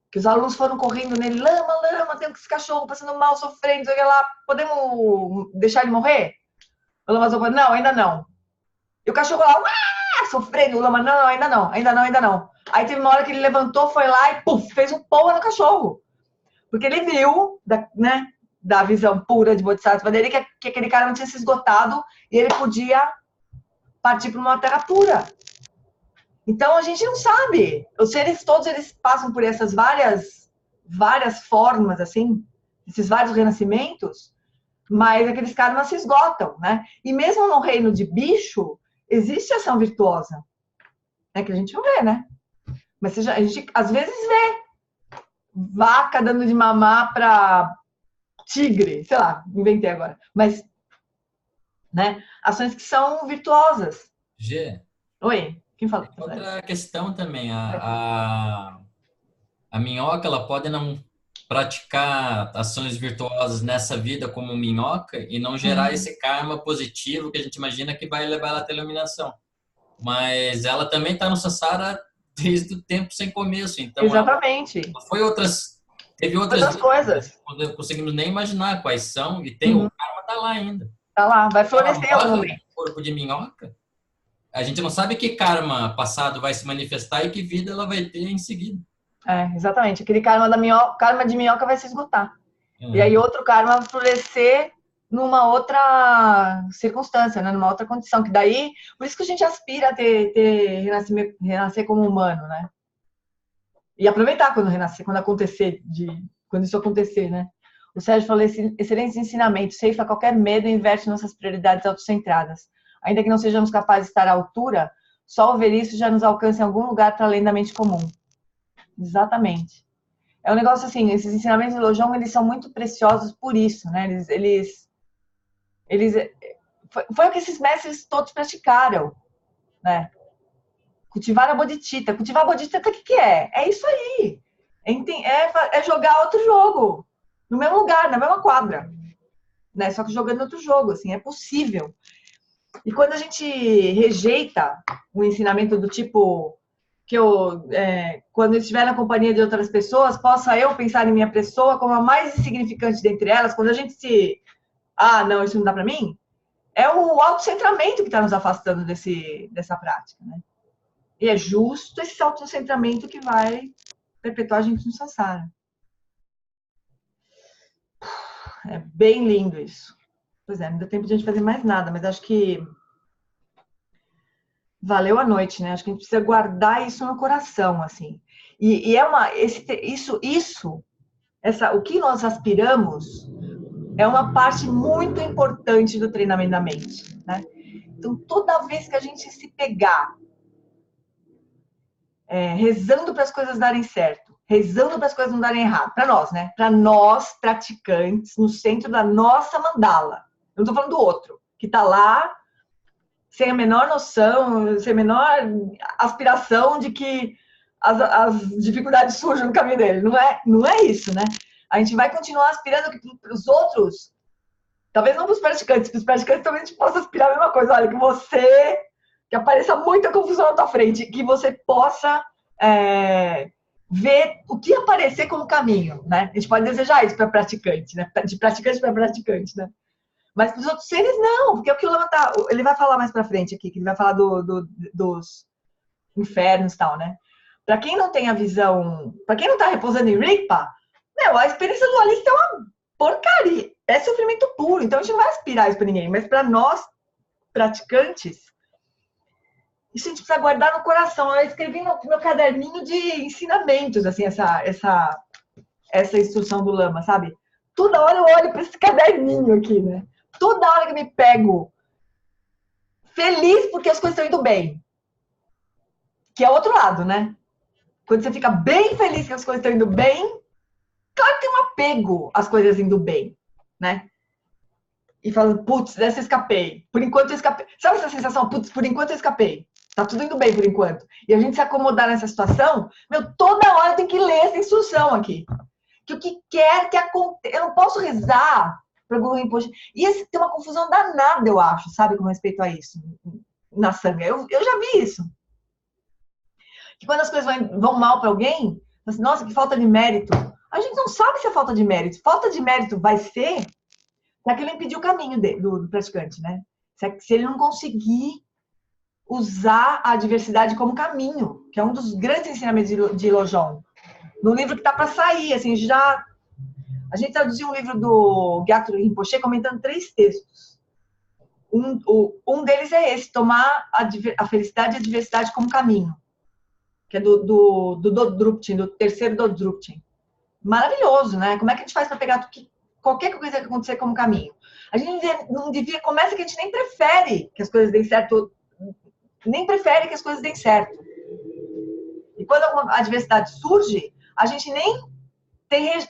Que os alunos foram correndo nele. Lama, tem esse cachorro passando mal, sofrendo, sei lá. Podemos deixar ele morrer? O Lama Zopa, não, ainda não. E o cachorro lá, sofrendo. O lama, não, ainda não, ainda não, ainda não. Aí teve uma hora que ele levantou, foi lá e puf, fez um pão no cachorro. Porque ele viu, né, da visão pura de Bodhisattva dele, que aquele cara não tinha se esgotado e ele podia partir para uma terra pura. Então a gente não sabe. Os seres todos eles passam por essas várias formas, assim, esses vários renascimentos, mas aqueles karmas se esgotam, né? E mesmo no reino de bicho, existe ação virtuosa. É que a gente não vê, né? Mas a gente às vezes vê vaca dando de mamar para tigre, sei lá, inventei agora. Mas, né? Ações que são virtuosas. Gê, Oi, quem falou? outra questão também, a minhoca, ela pode não praticar ações virtuosas nessa vida como minhoca e não gerar esse karma positivo que a gente imagina que vai levar ela até a iluminação. Mas ela também está no Sansara desde o tempo sem começo. Então, exatamente. Teve outras coisas. Não conseguimos nem imaginar quais são e tem o karma tá lá ainda. Tá lá, vai florescer o momento. Corpo de minhoca. A gente não sabe que karma passado vai se manifestar e que vida ela vai ter em seguida. Exatamente. Aquele karma karma de minhoca vai se esgotar. E aí outro karma vai florescer numa outra circunstância, né? Numa outra condição. Que daí, por isso que a gente aspira a renascer como humano, né? E aproveitar quando renascer, quando isso acontecer, né? O Sérgio falou: excelentes ensinamentos, ceifa qualquer medo e inverte nossas prioridades autocentradas. Ainda que não sejamos capazes de estar à altura, só o ver isso já nos alcança em algum lugar para além da mente comum. Exatamente. É um negócio assim, esses ensinamentos do Lojong, eles são muito preciosos por isso, né? Foi o que esses mestres todos praticaram, né? Cultivar a bodhicitta. Cultivar a bodhicitta, o que é? É isso aí. É jogar outro jogo. No mesmo lugar, na mesma quadra. Né? Só que jogando outro jogo, assim, é possível. E quando a gente rejeita o ensinamento do tipo que quando eu estiver na companhia de outras pessoas, possa eu pensar em minha pessoa como a mais insignificante dentre elas, quando a gente não, isso não dá para mim, é o autocentramento que está nos afastando dessa prática, né? E é justo esse autocentramento que vai perpetuar a gente no Sansara. É bem lindo isso. Pois é, não deu tempo de a gente fazer mais nada, mas acho que valeu a noite, né? Acho que a gente precisa guardar isso no coração, assim. E o que nós aspiramos é uma parte muito importante do treinamento da mente, né? Então, toda vez que a gente se pegar rezando para as coisas darem certo, rezando para as coisas não darem errado, para nós, né? Para nós, praticantes, no centro da nossa mandala. Eu não estou falando do outro, que está lá sem a menor noção, sem a menor aspiração de que as dificuldades surjam no caminho dele. Não é isso, né? A gente vai continuar aspirando para os outros, talvez não para os praticantes talvez a gente possa aspirar a mesma coisa. Olha, que apareça muita confusão na tua frente, que você possa ver o que aparecer como caminho, né? A gente pode desejar isso para praticante, né? De praticante para praticante, né? Mas para os outros seres, não, porque é o que o Lama ele vai falar mais para frente aqui, que ele vai falar dos infernos e tal, né? Para quem não tem a visão, para quem não está repousando em Rigpa, a experiência dualista é uma porcaria, é sofrimento puro, então a gente não vai aspirar isso para ninguém, mas para nós, praticantes, isso a gente precisa guardar no coração. Eu escrevi no meu caderninho de ensinamentos, assim, essa instrução do Lama, sabe? Toda hora eu olho para esse caderninho aqui, né? Toda hora que eu me pego feliz porque as coisas estão indo bem. Que é o outro lado, né? Quando você fica bem feliz que as coisas estão indo bem, claro que tem um apego às coisas indo bem, né? E falando, putz, dessa eu escapei. Por enquanto eu escapei. Sabe essa sensação? Putz, por enquanto eu escapei. Tá tudo indo bem por enquanto. E a gente se acomodar nessa situação, toda hora tem que ler essa instrução aqui. Que o que quer que aconteça. Eu não posso rezar para o Guru Rinpoche. E tem uma confusão danada, eu acho, sabe, com respeito a isso, na Sangha. Eu já vi isso. Que quando as coisas vão mal para alguém, assim, nossa, que falta de mérito. A gente não sabe se é falta de mérito. Falta de mérito vai ser se aquele impedir o caminho do praticante, né? Se ele não conseguir usar a diversidade como caminho, que é um dos grandes ensinamentos de Lojong. No livro que está para sair, assim, a gente traduziu um livro do Gyatso Rinpoche comentando 3 textos. Um deles é esse, tomar a felicidade e a diversidade como caminho, que é do Dodrupchen, do terceiro Dodrupchen. Maravilhoso, né? Como é que a gente faz para pegar qualquer coisa que acontecer como caminho? A gente não devia, começa que a gente nem prefere que as coisas deem certo, nem prefere que as coisas deem certo. E quando alguma adversidade surge, a gente nem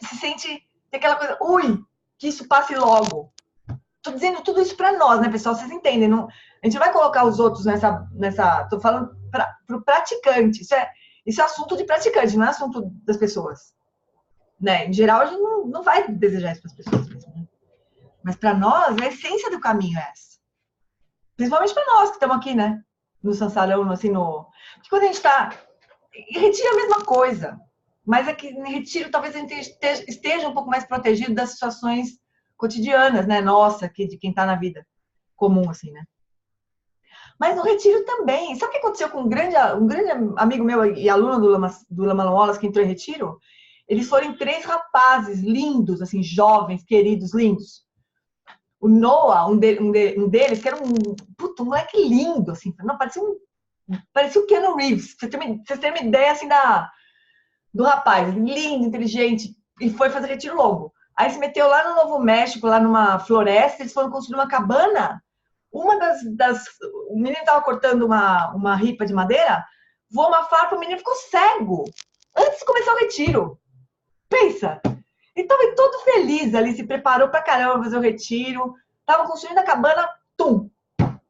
se sente, tem aquela coisa, que isso passe logo. Tô dizendo tudo isso para nós, né, pessoal? Vocês entendem? Não, a gente não vai colocar os outros nessa tô falando pro praticante. Isso é assunto de praticante, não é assunto das pessoas. Né? Em geral, a gente não vai desejar isso para as pessoas mesmo. Né? Mas para nós, a essência do caminho é essa. Principalmente para nós que estamos aqui, né? No Sansarão, assim, Porque quando a gente está... Em retiro é a mesma coisa. Mas é que em retiro talvez a gente esteja um pouco mais protegido das situações cotidianas, né? Nossa, de quem está na vida comum, assim, né? Mas no retiro também. Sabe o que aconteceu com um grande amigo meu e aluno do Lama Wallace que entrou em retiro? Eles foram 3 rapazes lindos, assim, jovens, queridos, lindos. O Noah, um deles, que era um moleque lindo, assim. Não, parecia o Keanu Reeves. Vocês terem uma ideia, assim, do rapaz. Lindo, inteligente. E foi fazer retiro longo. Aí se meteu lá no Novo México, lá numa floresta. Eles foram construir uma cabana. O menino estava cortando uma ripa de madeira. Voou uma farpa, o menino ficou cego. Antes de começar o retiro. Pensa, ele estava todo feliz ali, se preparou pra caramba pra fazer o retiro, estava construindo a cabana,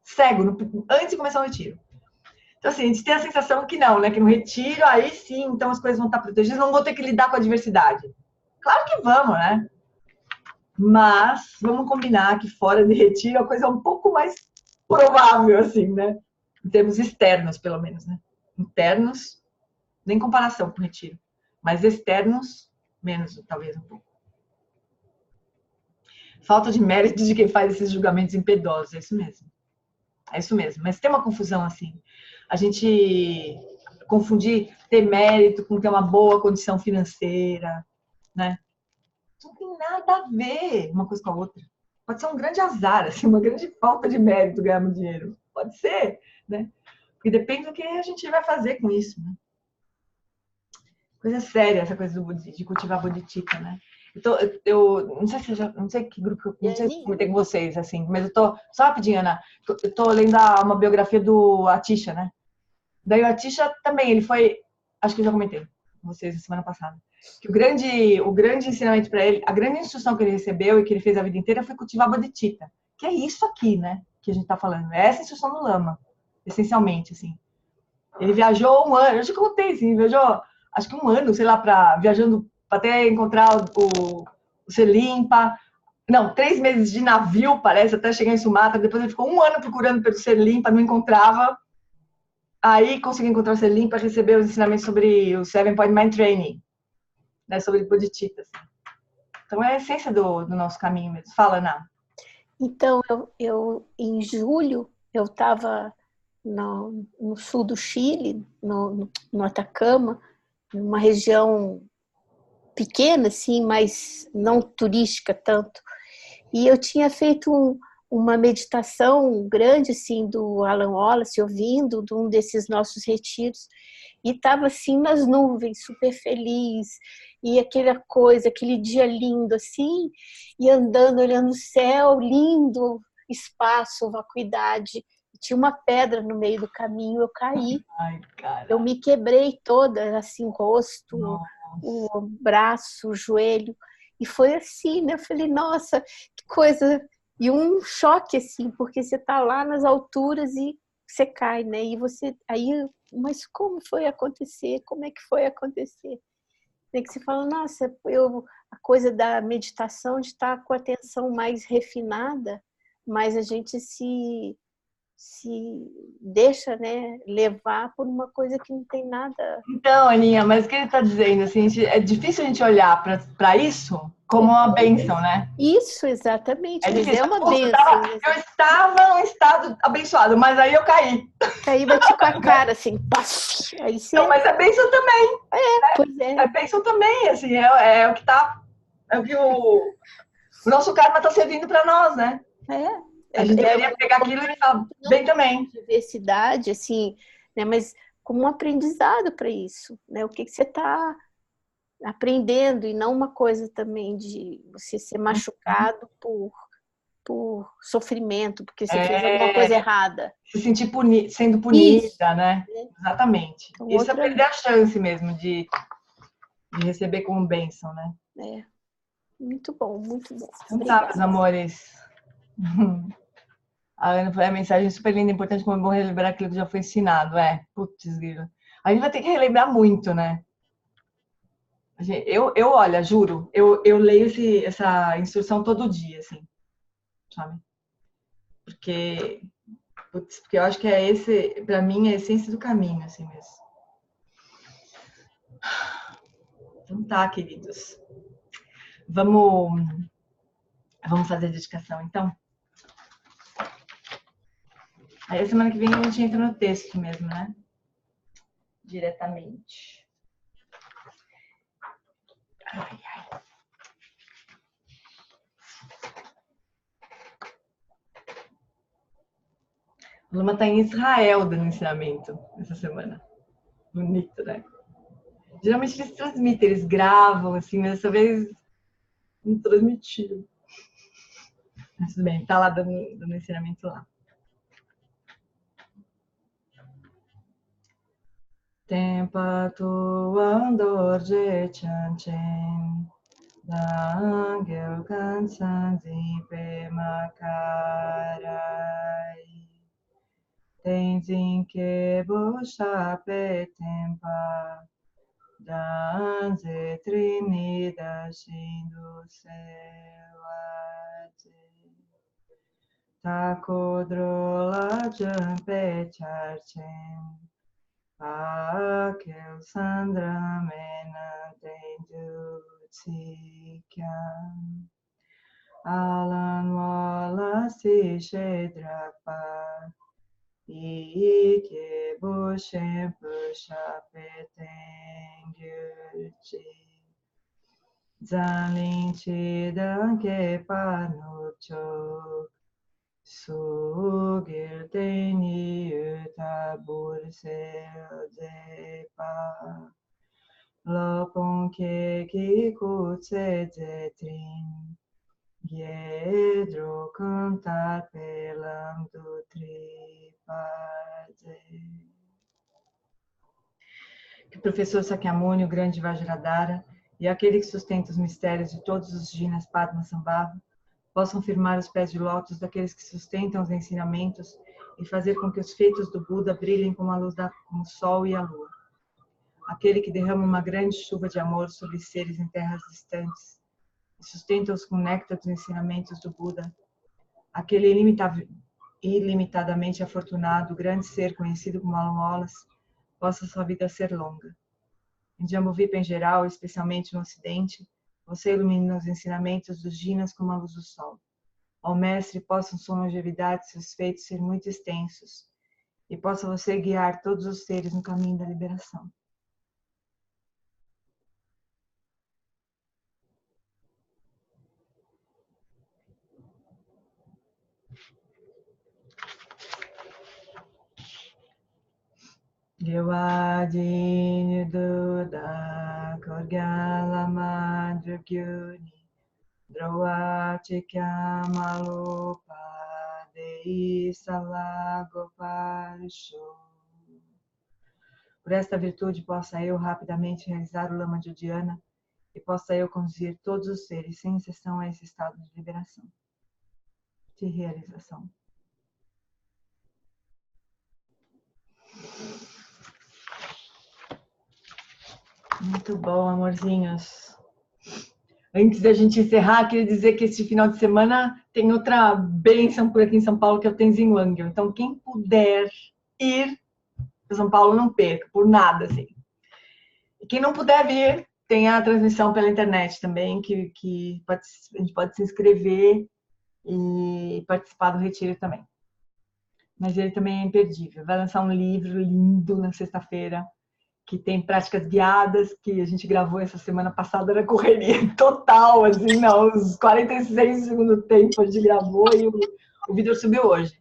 cego, antes de começar o retiro. Então, assim, a gente tem a sensação que não, né? Que no retiro, aí sim, então as coisas vão estar protegidas, não vou ter que lidar com a diversidade. Claro que vamos, né? Mas vamos combinar que fora de retiro a coisa é um pouco mais provável, assim, né? Em termos externos, pelo menos, né? Internos, nem comparação com o retiro. Mas externos, menos, talvez, um pouco. Falta de mérito de quem faz esses julgamentos impiedosos, é isso mesmo. É isso mesmo. Mas tem uma confusão assim. A gente confundir ter mérito com ter uma boa condição financeira, né? Não tem nada a ver uma coisa com a outra. Pode ser um grande azar, assim, uma grande falta de mérito ganhar muito dinheiro. Pode ser, né? Porque depende do que a gente vai fazer com isso, né? Coisa séria essa coisa de cultivar bodhicitta, né? Então, eu não sei se não sei que grupo, não sei se comentei com vocês, assim, mas eu tô, só rapidinho, Ana, eu tô lendo uma biografia do Atisha, né? Daí o Atisha também, ele foi, acho que eu já comentei com vocês na semana passada, que o grande ensinamento para ele, a grande instrução que ele recebeu e que ele fez a vida inteira foi cultivar bodhicitta, que é isso aqui, né? Que a gente tá falando, é essa instrução do Lama, essencialmente, assim. Ele viajou 1 ano, eu já contei, assim, viajou acho que 1 ano, sei lá, viajando para até encontrar o Serlimpa. Não, 3 meses de navio, parece, até chegar em Sumatra. Depois ele ficou 1 ano procurando pelo Serlimpa, não encontrava. Aí conseguiu encontrar o Serlimpa, recebeu os ensinamentos sobre o 7-Point Mind Training, né, sobre bodhicitta. Assim. Então é a essência do nosso caminho mesmo. Fala, Ana. Então, eu em julho, eu estava no sul do Chile, no Atacama, numa região pequena, assim, mas não turística tanto. E eu tinha feito uma meditação grande, assim, do Alan Wallace, ouvindo de um desses nossos retiros, e estava, assim, nas nuvens, super feliz, e aquele dia lindo, assim, e andando, olhando o céu, lindo, espaço, vacuidade. Tinha uma pedra no meio do caminho, eu caí. Ai, eu me quebrei toda, assim, o rosto, o braço, o joelho. E foi assim, né? Eu falei, nossa, que coisa... E um choque, assim, porque você tá lá nas alturas e você cai, né? E você... Aí, mas como foi acontecer? Como é que foi acontecer? Tem que você fala, nossa, a coisa da meditação de estar com a atenção mais refinada, mas a gente se se deixa, né, levar por uma coisa que não tem nada. Então, Aninha, mas o que ele está dizendo, assim, é difícil a gente olhar para isso como uma bênção, né? Isso, exatamente. É Mas difícil. é uma Puxa, bênção. eu estava num estado abençoado, mas aí eu caí. Aí bati com a cara, assim, paf. Aí você... Não, mas é bênção também. Pois é. É bênção também, assim, é o que tá. É o que o nosso karma está servindo para nós, né? A gente deveria pegar aquilo e falar bem também. Diversidade, assim, né? Mas como um aprendizado para isso, né? O que você está aprendendo e não uma coisa também de você ser machucado por sofrimento, porque você fez alguma coisa errada. Se sentir sendo punida, né? Exatamente. Então, isso é perder a chance mesmo de receber como bênção, né? Muito bom, muito bom. Então tá, meus amores. A Ana foi a mensagem super linda, importante, como é bom relembrar aquilo que já foi ensinado. Putz, grilo. A gente vai ter que relembrar muito, né? Olha, juro, eu leio essa instrução todo dia, assim, sabe? Porque eu acho que pra mim, é a essência do caminho, assim mesmo. Então tá, queridos. Vamos fazer a dedicação, então? Aí a semana que vem a gente entra no texto mesmo, né? Diretamente. Ai, ai. A Luma tá em Israel dando ensinamento essa semana. Bonito, né? Geralmente eles transmitem, eles gravam, assim, mas dessa vez não transmitiram. Mas tudo bem, tá lá dando ensinamento lá. Tempa tu andor de chanchen, da angel cansan zipe macarai. Tenzin que bocha pe tempa, da anze trinida shindo sewaze. Ta kodrola jampe charchen, Aquel Sandra Mena Tendu Tsikyam Alan Wallace Shedrapa Ike Bushem Pushapetengyurchi Zaninchi Danke Panuchok Sugir teni utabur selzepa Lopon ke kikutse zetrin Gedro cantar pelam do tripaze. Que o professor Sakyamuni, o grande Vajradhara, e aquele que sustenta os mistérios de todos os Jinas Padmasambhava possam firmar os pés de lótus daqueles que sustentam os ensinamentos e fazer com que os feitos do Buda brilhem como a luz como o sol e a lua. Aquele que derrama uma grande chuva de amor sobre seres em terras distantes e sustenta-os com o néctar dos ensinamentos do Buda. Aquele ilimitadamente afortunado, grande ser conhecido como Alan-Wallace, possa sua vida ser longa. Em Jambudvipa em geral, especialmente no Ocidente, você ilumina os ensinamentos dos Jinas como a luz do sol. Ó Mestre, possam sua longevidade e seus feitos ser muito extensos, e possa você guiar todos os seres no caminho da liberação. Gyavadini Duda Korgyala Madrugyuni Drawachikamalupa Dei Salagoparisho. Por esta virtude possa eu rapidamente realizar o Lama de Udiana e possa eu conduzir todos os seres sem exceção a esse estado de liberação, de realização. Muito bom, amorzinhos. Antes da gente encerrar, queria dizer que esse final de semana tem outra bênção por aqui em São Paulo, que é o Tenzin Wangyal. Então, quem puder ir para São Paulo, não perca, por nada, assim. E quem não puder vir, tem a transmissão pela internet também, que a gente pode se inscrever e participar do retiro também. Mas ele também é imperdível. Vai lançar um livro lindo na sexta-feira, que tem práticas guiadas, que a gente gravou essa semana passada na correria total, assim, uns 46 segundos do tempo a gente gravou e o vídeo subiu hoje.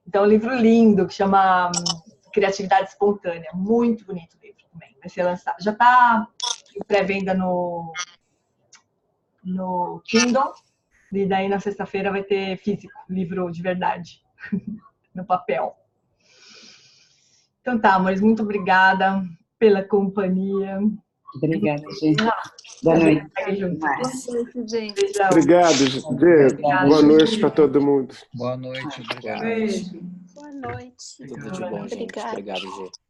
Então, um livro lindo, que chama Criatividade Espontânea. Muito bonito o livro também, vai ser lançado. Já está em pré-venda no Kindle, e daí na sexta-feira vai ter físico, livro de verdade, no papel. Então tá, amores, muito obrigada pela companhia. Obrigada, gente. Boa noite. gente. Obrigado, gente. Boa noite para todo mundo. Boa noite, obrigado. Boa noite. Tudo de bom, gente. Obrigada. Obrigado, Gê.